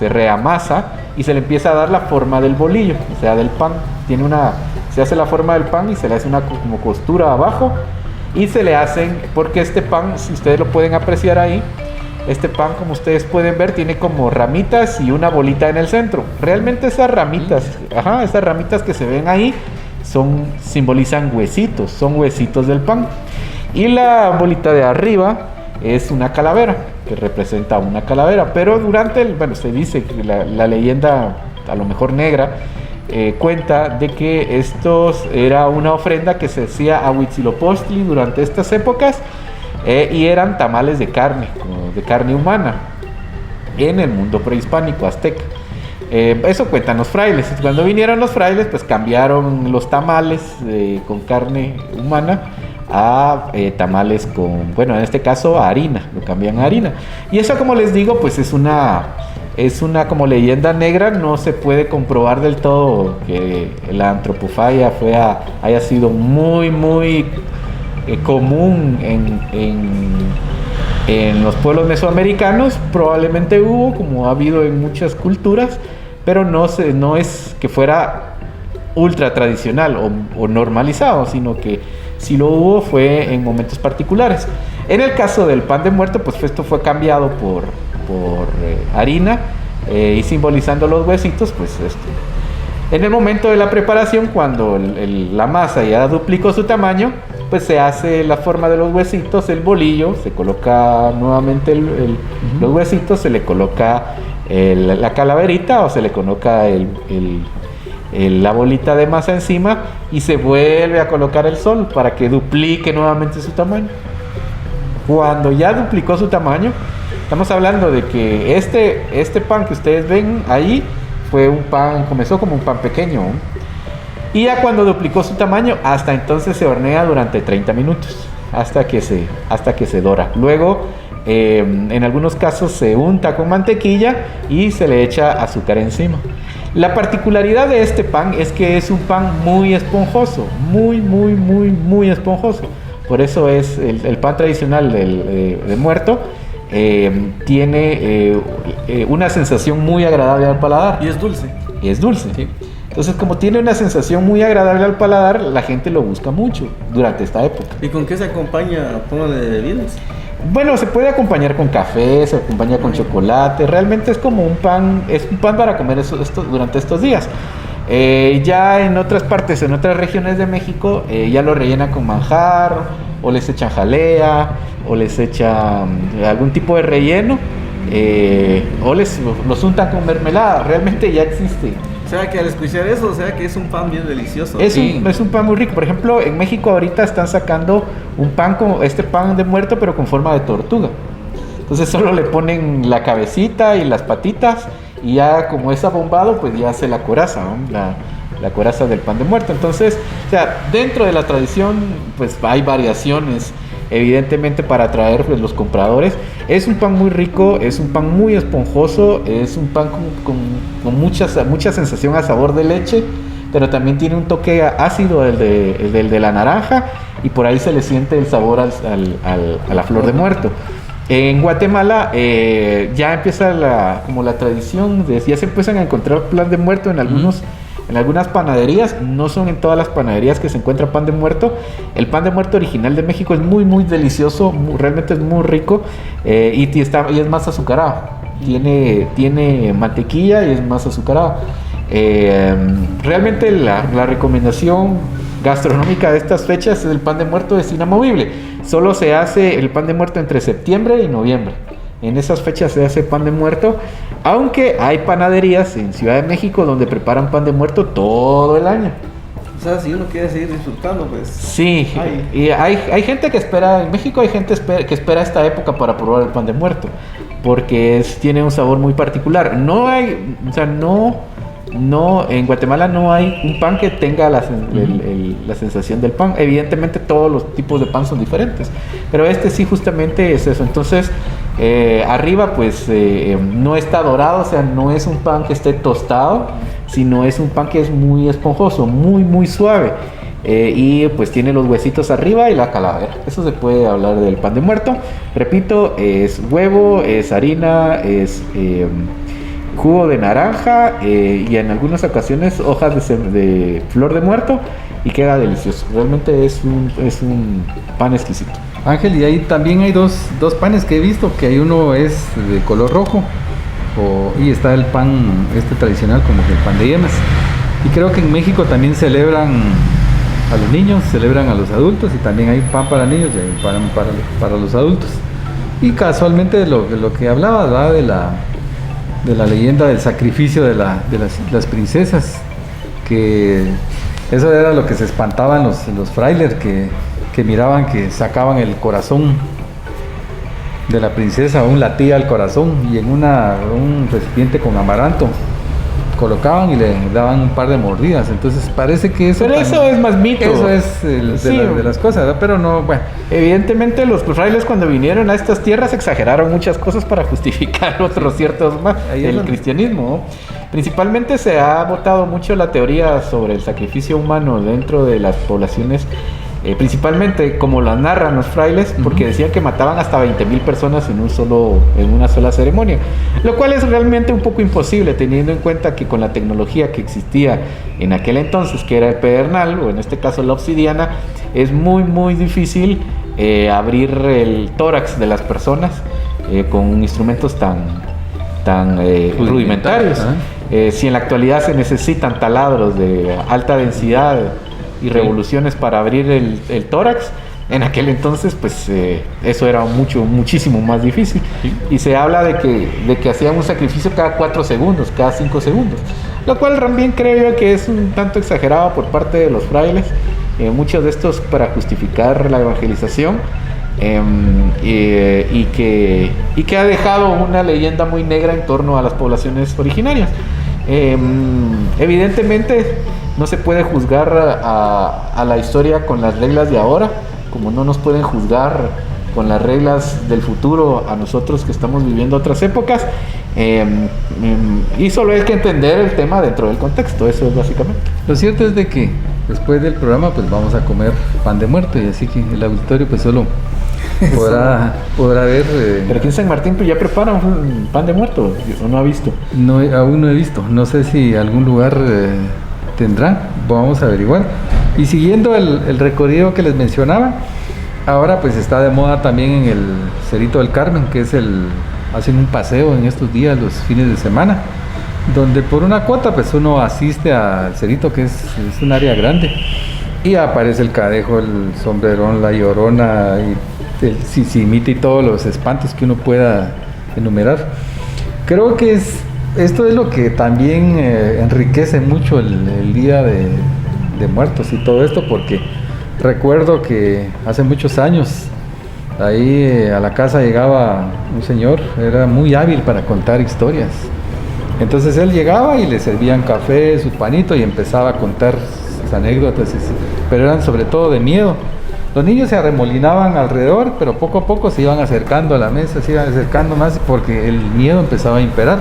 reamasa y se le empieza a dar la forma del bolillo, o sea, del pan. Se hace la forma del pan y se le hace una como costura abajo y se le hacen, porque este pan, si ustedes lo pueden apreciar ahí, este pan, como ustedes pueden ver, tiene como ramitas y una bolita en el centro. Realmente esas ramitas que se ven ahí simbolizan huesitos, son huesitos del pan. Y la bolita de arriba es una calavera, que representa una calavera. Pero se dice que la leyenda, a lo mejor negra, cuenta de que estos era una ofrenda que se hacía a Huitzilopochtli durante estas épocas, y eran tamales de carne humana en el mundo prehispánico azteca. Eso cuentan los frailes. Cuando vinieron los frailes, pues cambiaron los tamales con carne humana a tamales en este caso a harina, lo cambian a harina. Y eso, como les digo, pues es una como leyenda negra. No se puede comprobar del todo que la antropofagia haya sido muy común en los pueblos mesoamericanos. Probablemente hubo, como ha habido en muchas culturas, pero no es que fuera ultra tradicional o normalizado, sino que si lo hubo fue en momentos particulares. En el caso del pan de muerto, pues esto fue cambiado por harina, y simbolizando los huesitos, pues esto. En el momento de la preparación, cuando la masa ya duplicó su tamaño, pues se hace la forma de los huesitos, el bolillo, se coloca nuevamente los huesitos, se le coloca la calaverita o se le coloca la bolita de masa encima y se vuelve a colocar el sol para que duplique nuevamente su tamaño. Cuando ya duplicó su tamaño, estamos hablando de que este pan que ustedes ven ahí fue un pan, comenzó como un pan pequeño, y ya cuando duplicó su tamaño, hasta entonces se hornea durante 30 minutos hasta que se dora. Luego en algunos casos se unta con mantequilla y se le echa azúcar encima. La particularidad de este pan es que es un pan muy esponjoso, muy esponjoso. Por eso es el pan tradicional de muerto. Tiene una sensación muy agradable al paladar. Y es dulce. Y es dulce. Sí. Entonces, como tiene una sensación muy agradable al paladar, la gente lo busca mucho durante esta época. ¿Y con qué se acompaña? ¿Póngale de bebidas? Bueno, se puede acompañar con café, se acompaña con chocolate. Realmente es como un pan para comer durante estos días. Ya en otras partes, en otras regiones de México, ya lo rellenan con manjar, o les echan jalea, o les echan algún tipo de relleno, o los untan con mermelada. Realmente ya existe. O sea que al escuchar eso, o sea que es un pan bien delicioso. Es un pan muy rico. Por ejemplo, en México ahorita están sacando un pan como este pan de muerto, pero con forma de tortuga. Entonces solo le ponen la cabecita y las patitas, y ya como es abombado, pues ya hace la coraza, ¿no? La coraza del pan de muerto. Entonces, o sea, dentro de la tradición, pues hay variaciones, evidentemente, para atraer pues, los compradores. Es un pan muy rico, es un pan muy esponjoso, es un pan con mucha sensación a sabor de leche, pero también tiene un toque ácido, el de la naranja, y por ahí se le siente el sabor a la flor de muerto. En Guatemala ya empieza como la tradición, ya se empiezan a encontrar pan de muerto en algunas panaderías. No son en todas las panaderías que se encuentra pan de muerto. El pan de muerto original de México es muy muy delicioso, realmente es muy rico, y es más azucarado. Tiene mantequilla y es más azucarado. Realmente la recomendación gastronómica de estas fechas es el pan de muerto es inamovible. Solo se hace el pan de muerto entre septiembre y noviembre. En esas fechas se hace pan de muerto, aunque hay panaderías en Ciudad de México donde preparan pan de muerto todo el año. O sea, si uno quiere seguir disfrutando, pues... Sí, y hay gente que espera, en México hay gente que espera esta época para probar el pan de muerto, porque tiene un sabor muy particular. No, en Guatemala no hay un pan que tenga la sensación del pan. Evidentemente todos los tipos de pan son diferentes, pero este sí justamente es eso. Entonces arriba pues no está dorado, o sea, no es un pan que esté tostado, sino es un pan que es muy esponjoso, muy muy suave, y pues tiene los huesitos arriba y la calavera. Eso se puede hablar del pan de muerto. Repito, es huevo, es harina, es jugo de naranja, y en algunas ocasiones hojas de flor de muerto, y queda delicioso. Realmente es un pan exquisito. Ángel, y ahí también hay dos panes que he visto, que hay uno es de color rojo, y está el pan tradicional, como que el pan de yemas. Y creo que en México también celebran a los niños, celebran a los adultos, y también hay pan para niños y hay pan para los adultos. Y casualmente lo que hablaba, ¿verdad? de la leyenda del sacrificio de las princesas, que eso era lo que se espantaban los frailes, que miraban que sacaban el corazón de la princesa, aún latía el corazón, y en un recipiente con amaranto colocaban y le daban un par de mordidas. Entonces parece que eso... Pero eso es más mito. Eso es de las cosas, ¿verdad? Pero no, bueno. Evidentemente los frailes cuando vinieron a estas tierras exageraron muchas cosas para justificar otros ciertos más. El cristianismo, ¿no? Principalmente se ha votado mucho la teoría sobre el sacrificio humano dentro de las poblaciones, principalmente como lo narran los frailes, porque decían que mataban hasta 20,000 personas en una sola ceremonia, lo cual es realmente un poco imposible, teniendo en cuenta que con la tecnología que existía en aquel entonces, que era el pedernal, o en este caso la obsidiana, es muy muy difícil abrir el tórax de las personas con instrumentos tan rudimentarios. Si en la actualidad se necesitan taladros de alta densidad y revoluciones para abrir el tórax, en aquel entonces pues eso era muchísimo más difícil. Y se habla de que hacían un sacrificio cada 4 segundos, cada 5 segundos, lo cual también creo yo que es un tanto exagerado por parte de los frailes, muchos de estos para justificar la evangelización, y que ha dejado una leyenda muy negra en torno a las poblaciones originarias. Evidentemente no se puede juzgar a la historia con las reglas de ahora, como no nos pueden juzgar con las reglas del futuro a nosotros que estamos viviendo otras épocas, y solo hay que entender el tema dentro del contexto. Eso es básicamente. Lo cierto es de que después del programa pues vamos a comer pan de muerto, y así que el auditorio pues solo podrá ver. Pero aquí en San Martín pues ya preparan un pan de muerto, ¿o no ha visto? No, aún no he visto. No sé si algún lugar tendrá, vamos a averiguar. Y siguiendo el recorrido que les mencionaba, ahora pues está de moda también en el Cerrito del Carmen, que es hacen un paseo en estos días, los fines de semana, donde por una cuota pues uno asiste al Cerrito, que es un área grande, y aparece el Cadejo, el Sombrerón, la Llorona, y el Sisimite y todos los espantos que uno pueda enumerar. Creo que esto es lo que también enriquece mucho el Día de Muertos y todo esto, porque recuerdo que hace muchos años ahí a la casa llegaba un señor, era muy hábil para contar historias. Entonces él llegaba y le servían café, su panito, y empezaba a contar sus anécdotas, pero eran sobre todo de miedo. Los niños se arremolinaban alrededor, pero poco a poco se iban acercando a la mesa, se iban acercando más porque el miedo empezaba a imperar.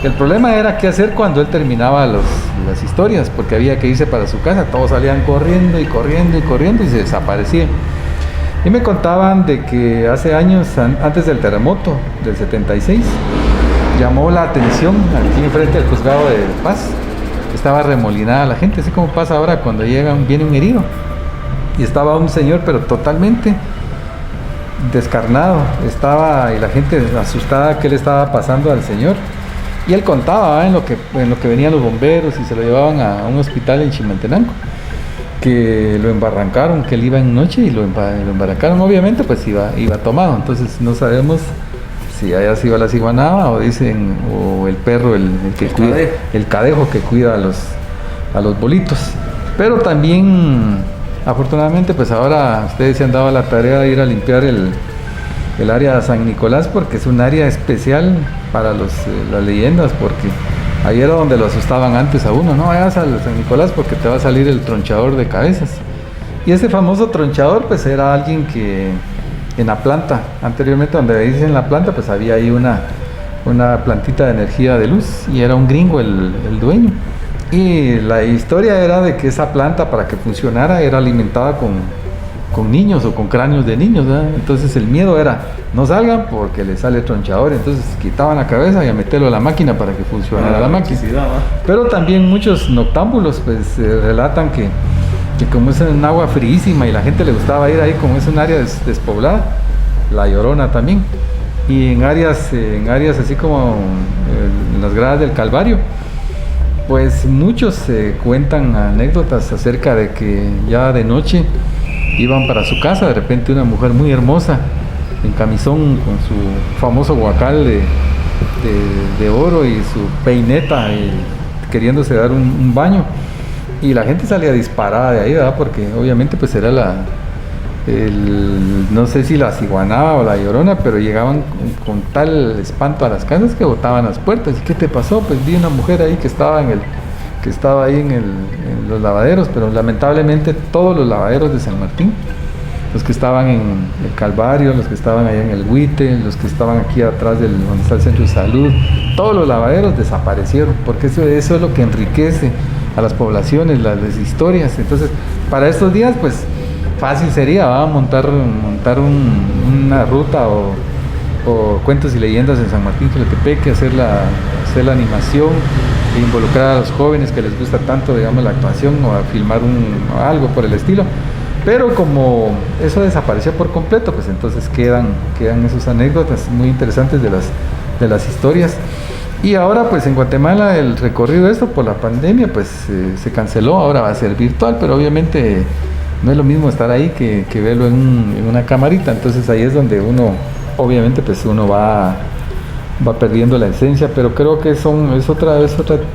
El problema era qué hacer cuando él terminaba las historias, porque había que irse para su casa, todos salían corriendo y corriendo y corriendo y se desaparecían. Y me contaban de que hace años, antes del terremoto del 76, llamó la atención aquí enfrente del juzgado de Paz. Estaba remolinada la gente, así como pasa ahora cuando viene un herido. Y estaba un señor, pero totalmente descarnado. Y la gente asustada que le estaba pasando al señor. Y él contaba en lo que venían los bomberos y se lo llevaban a un hospital en Chimaltenango, que lo embarrancaron, que él iba en noche y lo embarrancaron. Obviamente pues iba tomado, entonces no sabemos si haya sido la ciguanaba o el perro el cadejo que cuida a los bolitos. Pero también afortunadamente pues ahora ustedes se han dado la tarea de ir a limpiar el área de San Nicolás, porque es un área especial para las leyendas, porque ahí era donde lo asustaban antes a uno: no vayas al San Nicolás porque te va a salir el tronchador de cabezas. Y ese famoso tronchador pues era alguien que en la planta, anteriormente donde dicen la planta, pues había ahí una plantita de energía de luz, y era un gringo el dueño. Y la historia era de que esa planta, para que funcionara, era alimentada con niños o con cráneos de niños, ¿verdad? Entonces el miedo era: no salgan porque les sale tronchador. Entonces quitaban la cabeza y a meterlo a la máquina para que funcionara la máquina. Pero también muchos noctámbulos pues relatan que como es un agua fríísima y la gente le gustaba ir ahí, como es un área despoblada, la Llorona también. Y en áreas así como en las gradas del Calvario, pues muchos cuentan anécdotas acerca de que ya de noche iban para su casa, de repente una mujer muy hermosa, en camisón, con su famoso guacal de oro y su peineta, queriéndose dar un baño. Y la gente salía disparada de ahí, ¿verdad? Porque obviamente pues era no sé si la ciguanaba o la Llorona, pero llegaban con tal espanto a las casas que botaban las puertas. ¿Y qué te pasó? Pues vi una mujer ahí que estaba ahí en los lavaderos, pero lamentablemente todos los lavaderos de San Martín, los que estaban en el Calvario, los que estaban allá en el Huite, los que estaban aquí atrás donde está el centro de salud, todos los lavaderos desaparecieron, porque eso es lo que enriquece a las poblaciones, las historias. Entonces, para estos días, pues fácil sería montar una ruta o cuentos y leyendas en San Martín Xilotepeque, hacer la animación e involucrar a los jóvenes que les gusta tanto, digamos, la actuación, o a filmar algo por el estilo. Pero como eso desapareció por completo, pues entonces quedan esas anécdotas muy interesantes de las historias. Y ahora pues en Guatemala el recorrido de esto por la pandemia pues se canceló, ahora va a ser virtual, pero obviamente no es lo mismo estar ahí que verlo en una camarita. Entonces ahí es donde uno, obviamente pues uno va perdiendo la esencia, pero creo que es otra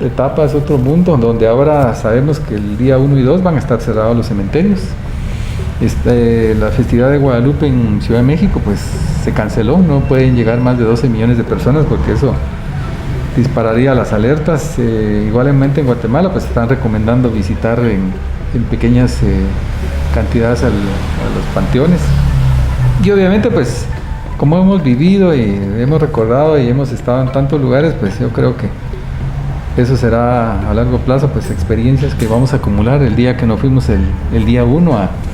etapa, es otro mundo, donde ahora sabemos que el día 1 y 2 van a estar cerrados los cementerios. La festividad de Guadalupe en Ciudad de México pues se canceló, no pueden llegar más de 12 millones de personas porque eso dispararía las alertas. Igualmente en Guatemala pues están recomendando visitar en pequeñas cantidades a los panteones. Y obviamente pues como hemos vivido y hemos recordado y hemos estado en tantos lugares, pues yo creo que eso será a largo plazo pues experiencias que vamos a acumular el día que nos fuimos el día 1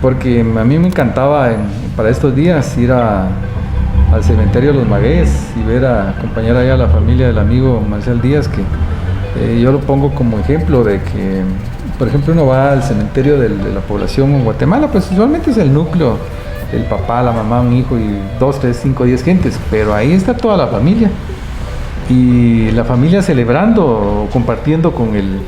porque a mí me encantaba para estos días ir al cementerio de los Magueyes y acompañar allá a la familia del amigo Marcial Díaz, Yo lo pongo como ejemplo de que, por ejemplo, uno va al cementerio de la población en Guatemala, pues usualmente es el núcleo, el papá, la mamá, un hijo y 2, 3, 5, 10 gentes, pero ahí está toda la familia. Y la familia celebrando o compartiendo con el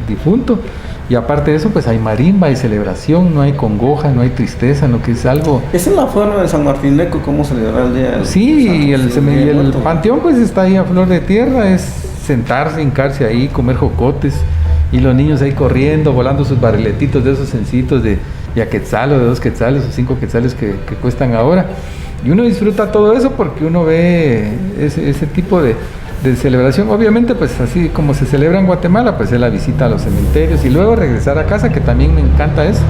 difunto. Y aparte de eso, pues hay marimba, hay celebración, no hay congoja, no hay tristeza, no, que es algo... Esa es la forma de San Martineco, cómo celebrar el día del... Sí, y el panteón pues está ahí a flor de tierra, es sentarse, hincarse ahí, comer jocotes, y los niños ahí corriendo, volando sus barriletitos de esos sencitos de a quetzal o de 2 quetzales o 5 quetzales que cuestan ahora. Y uno disfruta todo eso porque uno ve ese tipo de celebración. Obviamente, pues así como se celebra en Guatemala, pues es la visita a los cementerios y luego regresar a casa, que también me encanta eso,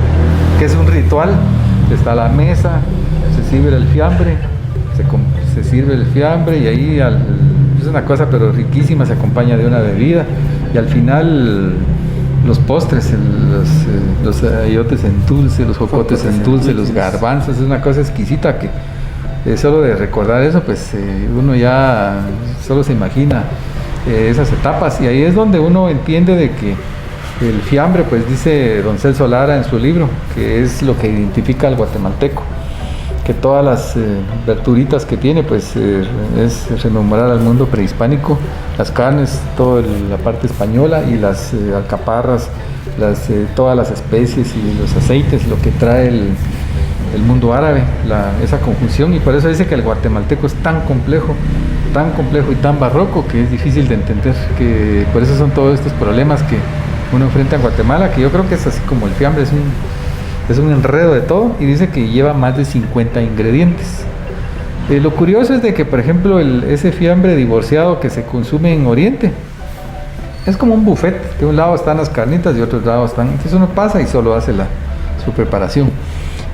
que es un ritual. Está la mesa, se sirve el fiambre, se sirve el fiambre y ahí es una cosa pero riquísima, se acompaña de una bebida y al final los postres, los ayotes en dulce, los jocotes en dulce, los garbanzos, es una cosa exquisita que solo de recordar eso, pues uno ya solo se imagina esas etapas y ahí es donde uno entiende de que el fiambre, pues dice don Celso Lara en su libro, que es lo que identifica al guatemalteco, que todas las verduritas que tiene, pues es rememorar al mundo prehispánico, las carnes, toda la parte española y las alcaparras, todas las especies y los aceites, lo que trae el mundo árabe, esa conjunción, y por eso dice que el guatemalteco es tan complejo y tan barroco que es difícil de entender, que por eso son todos estos problemas que uno enfrenta en Guatemala, que yo creo que es así como el fiambre, es un enredo de todo, y dice que lleva más de 50 ingredientes. Lo curioso es de que, por ejemplo, ese fiambre divorciado que se consume en Oriente, es como un buffet, de un lado están las carnitas y de otro lado están, entonces uno pasa y solo hace su preparación.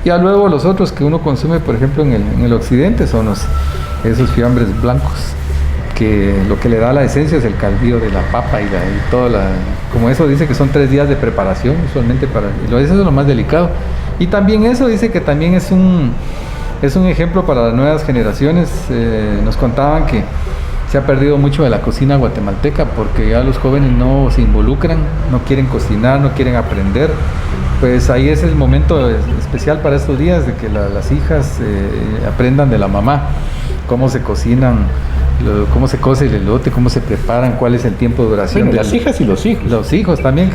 Ya luego los otros que uno consume, por ejemplo, en el occidente son esos fiambres blancos, que lo que le da la esencia es el caldillo de la papa y como eso dice que son 3 días de preparación usualmente eso es lo más delicado. Y también eso dice que también es un ejemplo para las nuevas generaciones. Nos contaban que se ha perdido mucho de la cocina guatemalteca porque ya los jóvenes no se involucran, no quieren cocinar, no quieren aprender. Pues ahí es el momento especial para estos días de que las hijas aprendan de la mamá cómo se cocinan, cómo se cose el elote, cómo se preparan, cuál es el tiempo de duración. Bueno, las hijas y los hijos. Los hijos también.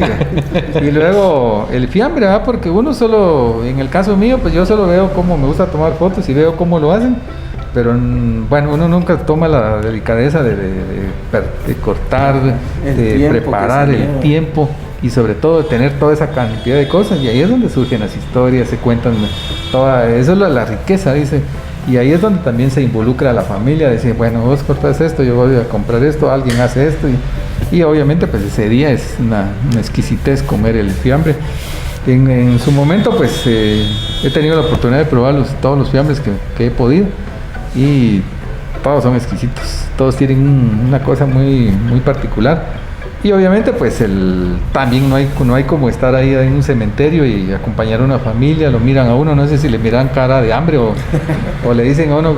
Y luego el fiambre, ¿verdad? Porque uno solo, en el caso mío, pues yo solo veo cómo me gusta tomar fotos y veo cómo lo hacen. Pero bueno, uno nunca toma la delicadeza de cortar, de preparar el tiempo y sobre todo de tener toda esa cantidad de cosas. Y ahí es donde surgen las historias, se cuentan eso es la riqueza, dice. Y ahí es donde también se involucra a la familia, decir, bueno, vos cortás esto, yo voy a comprar esto, alguien hace esto. Y obviamente pues ese día es una exquisitez comer el fiambre. En su momento pues he tenido la oportunidad de probar todos los fiambres que he podido. Y todos son exquisitos, todos tienen una cosa muy, muy particular. Y obviamente pues también no hay como estar ahí en un cementerio y acompañar a una familia, lo miran a uno, no sé si le miran cara de hambre o le dicen a uno,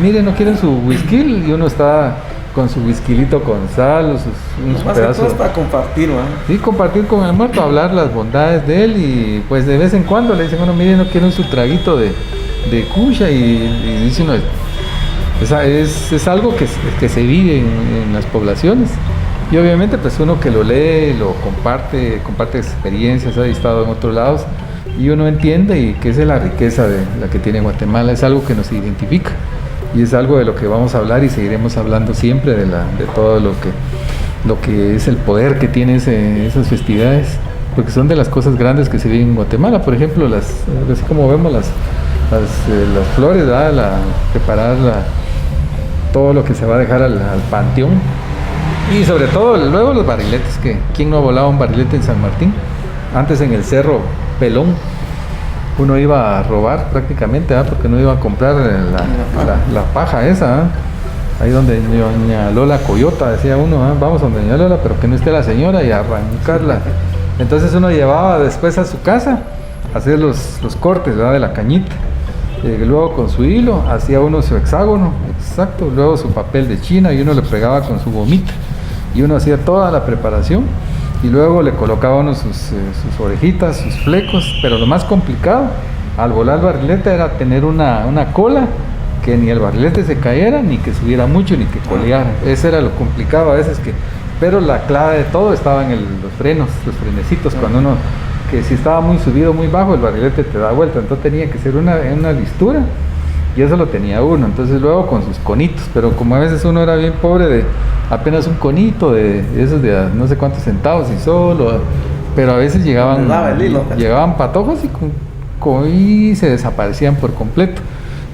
mire, ¿no quieren su whisky? Y uno está con su whiskycito con sal, unos pedazos. Para compartir, ¿no? Sí, compartir con el muerto, hablar las bondades de él y pues de vez en cuando le dicen a uno, mire, ¿no quieren su traguito de cucha? Y dice uno, es algo que se vive en las poblaciones. Y obviamente pues uno que lo lee, lo comparte experiencias, ha estado en otros lados y uno entiende y que esa es la riqueza de la que tiene Guatemala, es algo que nos identifica y es algo de lo que vamos a hablar y seguiremos hablando siempre de todo lo que es el poder que tiene esas festividades, porque son de las cosas grandes que se viven en Guatemala. Por ejemplo, así como vemos las flores, preparar todo lo que se va a dejar al panteón. Y sobre todo, luego los barriletes, que ¿quién no ha volado un barrilete en San Martín? Antes en el Cerro Pelón, uno iba a robar prácticamente, porque no iba a comprar la paja esa, ahí donde doña Lola Coyota, decía uno, vamos a doña Lola, pero que no esté la señora y arrancarla. Entonces uno llevaba después a su casa a hacer los cortes, ¿verdad?, de la cañita. Luego con su hilo hacía uno su hexágono, exacto, luego su papel de china y uno le pegaba con su gomita y uno hacía toda la preparación y luego le colocaba uno sus orejitas, sus flecos, pero lo más complicado al volar el barrilete era tener una cola que ni el barrilete se cayera, ni que subiera mucho, ni que coleara. Eso era lo complicado a veces, pero la clave de todo estaba en los frenos, los frenecitos, cuando uno, que si estaba muy subido, muy bajo, el barrilete te da vuelta, entonces tenía que ser una listura, y eso lo tenía uno, entonces luego con sus conitos, pero como a veces uno era bien pobre de apenas un conito de esos de no sé cuántos centavos y solo, pero a veces llegaban patojos y se desaparecían por completo.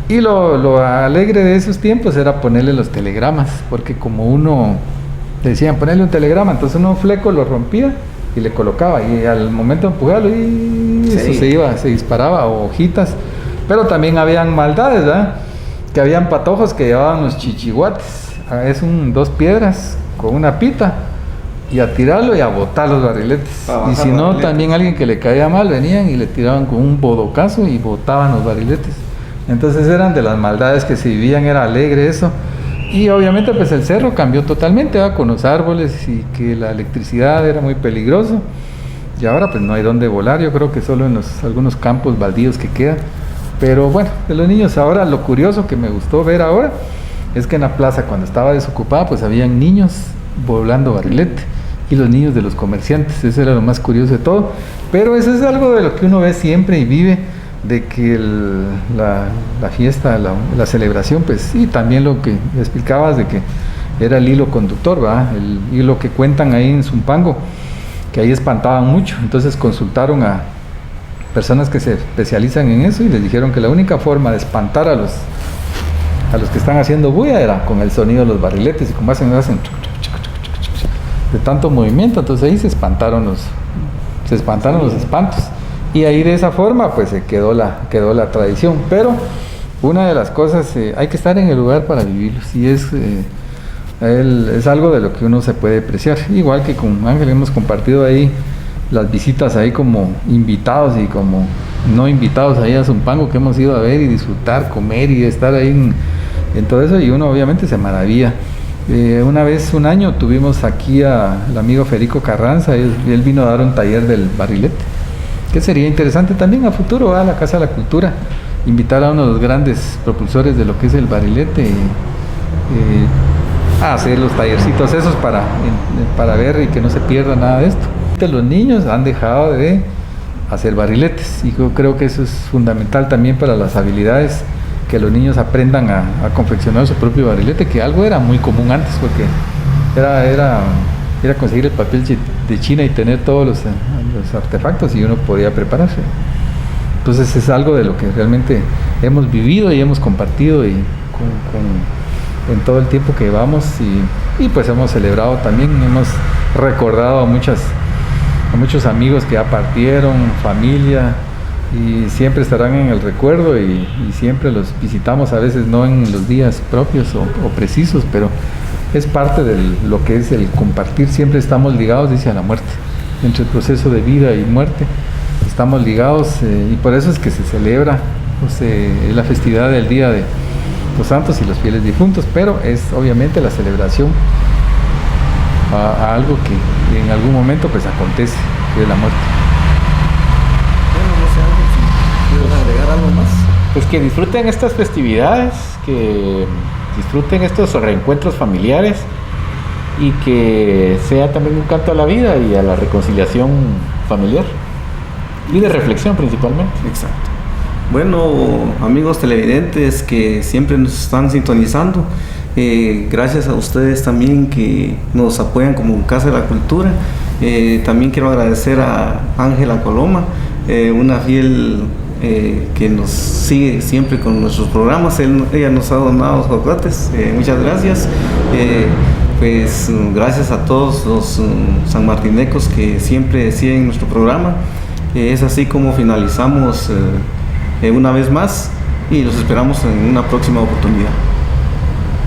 Y lo alegre de esos tiempos era ponerle los telegramas, porque como uno decían ponerle un telegrama, entonces uno un fleco lo rompía y le colocaba, y al momento de empujarlo eso se disparaba, o hojitas. Pero también habían maldades, ¿verdad? Que habían patojos que llevaban los chichiguates, es dos piedras con una pita, y a tirarlo y a botar los barriletes. Y si no, también alguien que le caía mal venían y le tiraban con un bodocazo y botaban los barriletes. Entonces eran de las maldades que se vivían, era alegre eso. Y obviamente pues el cerro cambió totalmente, ¿verdad? Con los árboles, y que la electricidad era muy peligroso. Y ahora pues no hay dónde volar, yo creo que solo en algunos campos baldíos que quedan. Pero bueno, de los niños ahora, lo curioso que me gustó ver ahora es que en la plaza, cuando estaba desocupada, pues habían niños volando barrilete, y los niños de los comerciantes. Eso era lo más curioso de todo, pero eso es algo de lo que uno ve siempre y vive, de que la fiesta, la celebración, pues sí, también lo que explicabas de que era el hilo conductor, ¿verdad? El hilo que cuentan ahí en Zumpango, que ahí espantaban mucho, entonces consultaron a personas que se especializan en eso y les dijeron que la única forma de espantar a los que están haciendo bulla era con el sonido de los barriletes, y como hacen de tanto movimiento, entonces ahí se espantaron los espantos, y ahí de esa forma pues se quedó la tradición. Pero una de las cosas, hay que estar en el lugar para vivirlo, y es algo de lo que uno se puede apreciar. Igual que con Ángel hemos compartido ahí las visitas ahí como invitados y como no invitados ahí a Zumpango, que hemos ido a ver y disfrutar, comer y estar ahí en todo eso, y uno obviamente se maravilla. Una vez, un año, tuvimos aquí al amigo Federico Carranza, y él vino a dar un taller del barrilete, que sería interesante también a futuro, a la Casa de la Cultura, invitar a uno de los grandes propulsores de lo que es el barilete, a hacer los tallercitos esos para ver y que no se pierda nada de esto. Los niños han dejado de hacer barriletes, y yo creo que eso es fundamental también para las habilidades, que los niños aprendan a confeccionar su propio barrilete, que algo era muy común antes, porque era conseguir el papel de China y tener todos los artefactos, y uno podía prepararse. Entonces es algo de lo que realmente hemos vivido y hemos compartido en todo el tiempo que llevamos, y pues hemos celebrado también, hemos recordado a muchos amigos que ya partieron, familia, y siempre estarán en el recuerdo, y siempre los visitamos, a veces no en los días propios o precisos, pero es parte de lo que es el compartir. Siempre estamos ligados, dice, a la muerte. Entre el proceso de vida y muerte estamos ligados, y por eso es que se celebra, es la festividad del Día de los Santos y los Fieles Difuntos, pero es obviamente la celebración a algo que en algún momento pues acontece, que es la muerte. Bueno, no sé, Ángel, si quieres agregar algo más. Pues que disfruten estas festividades, que disfruten estos reencuentros familiares, y que sea también un canto a la vida y a la reconciliación familiar, y de reflexión principalmente. Exacto. Bueno, amigos televidentes que siempre nos están sintonizando, gracias a ustedes también que nos apoyan como Casa de la Cultura. También quiero agradecer a Ángela Coloma, una fiel que nos sigue siempre con nuestros programas. Ella nos ha donado jocotes, muchas gracias. Pues gracias a todos los sanmartinecos que siempre siguen nuestro programa. Es así como finalizamos una vez más, y los esperamos en una próxima oportunidad.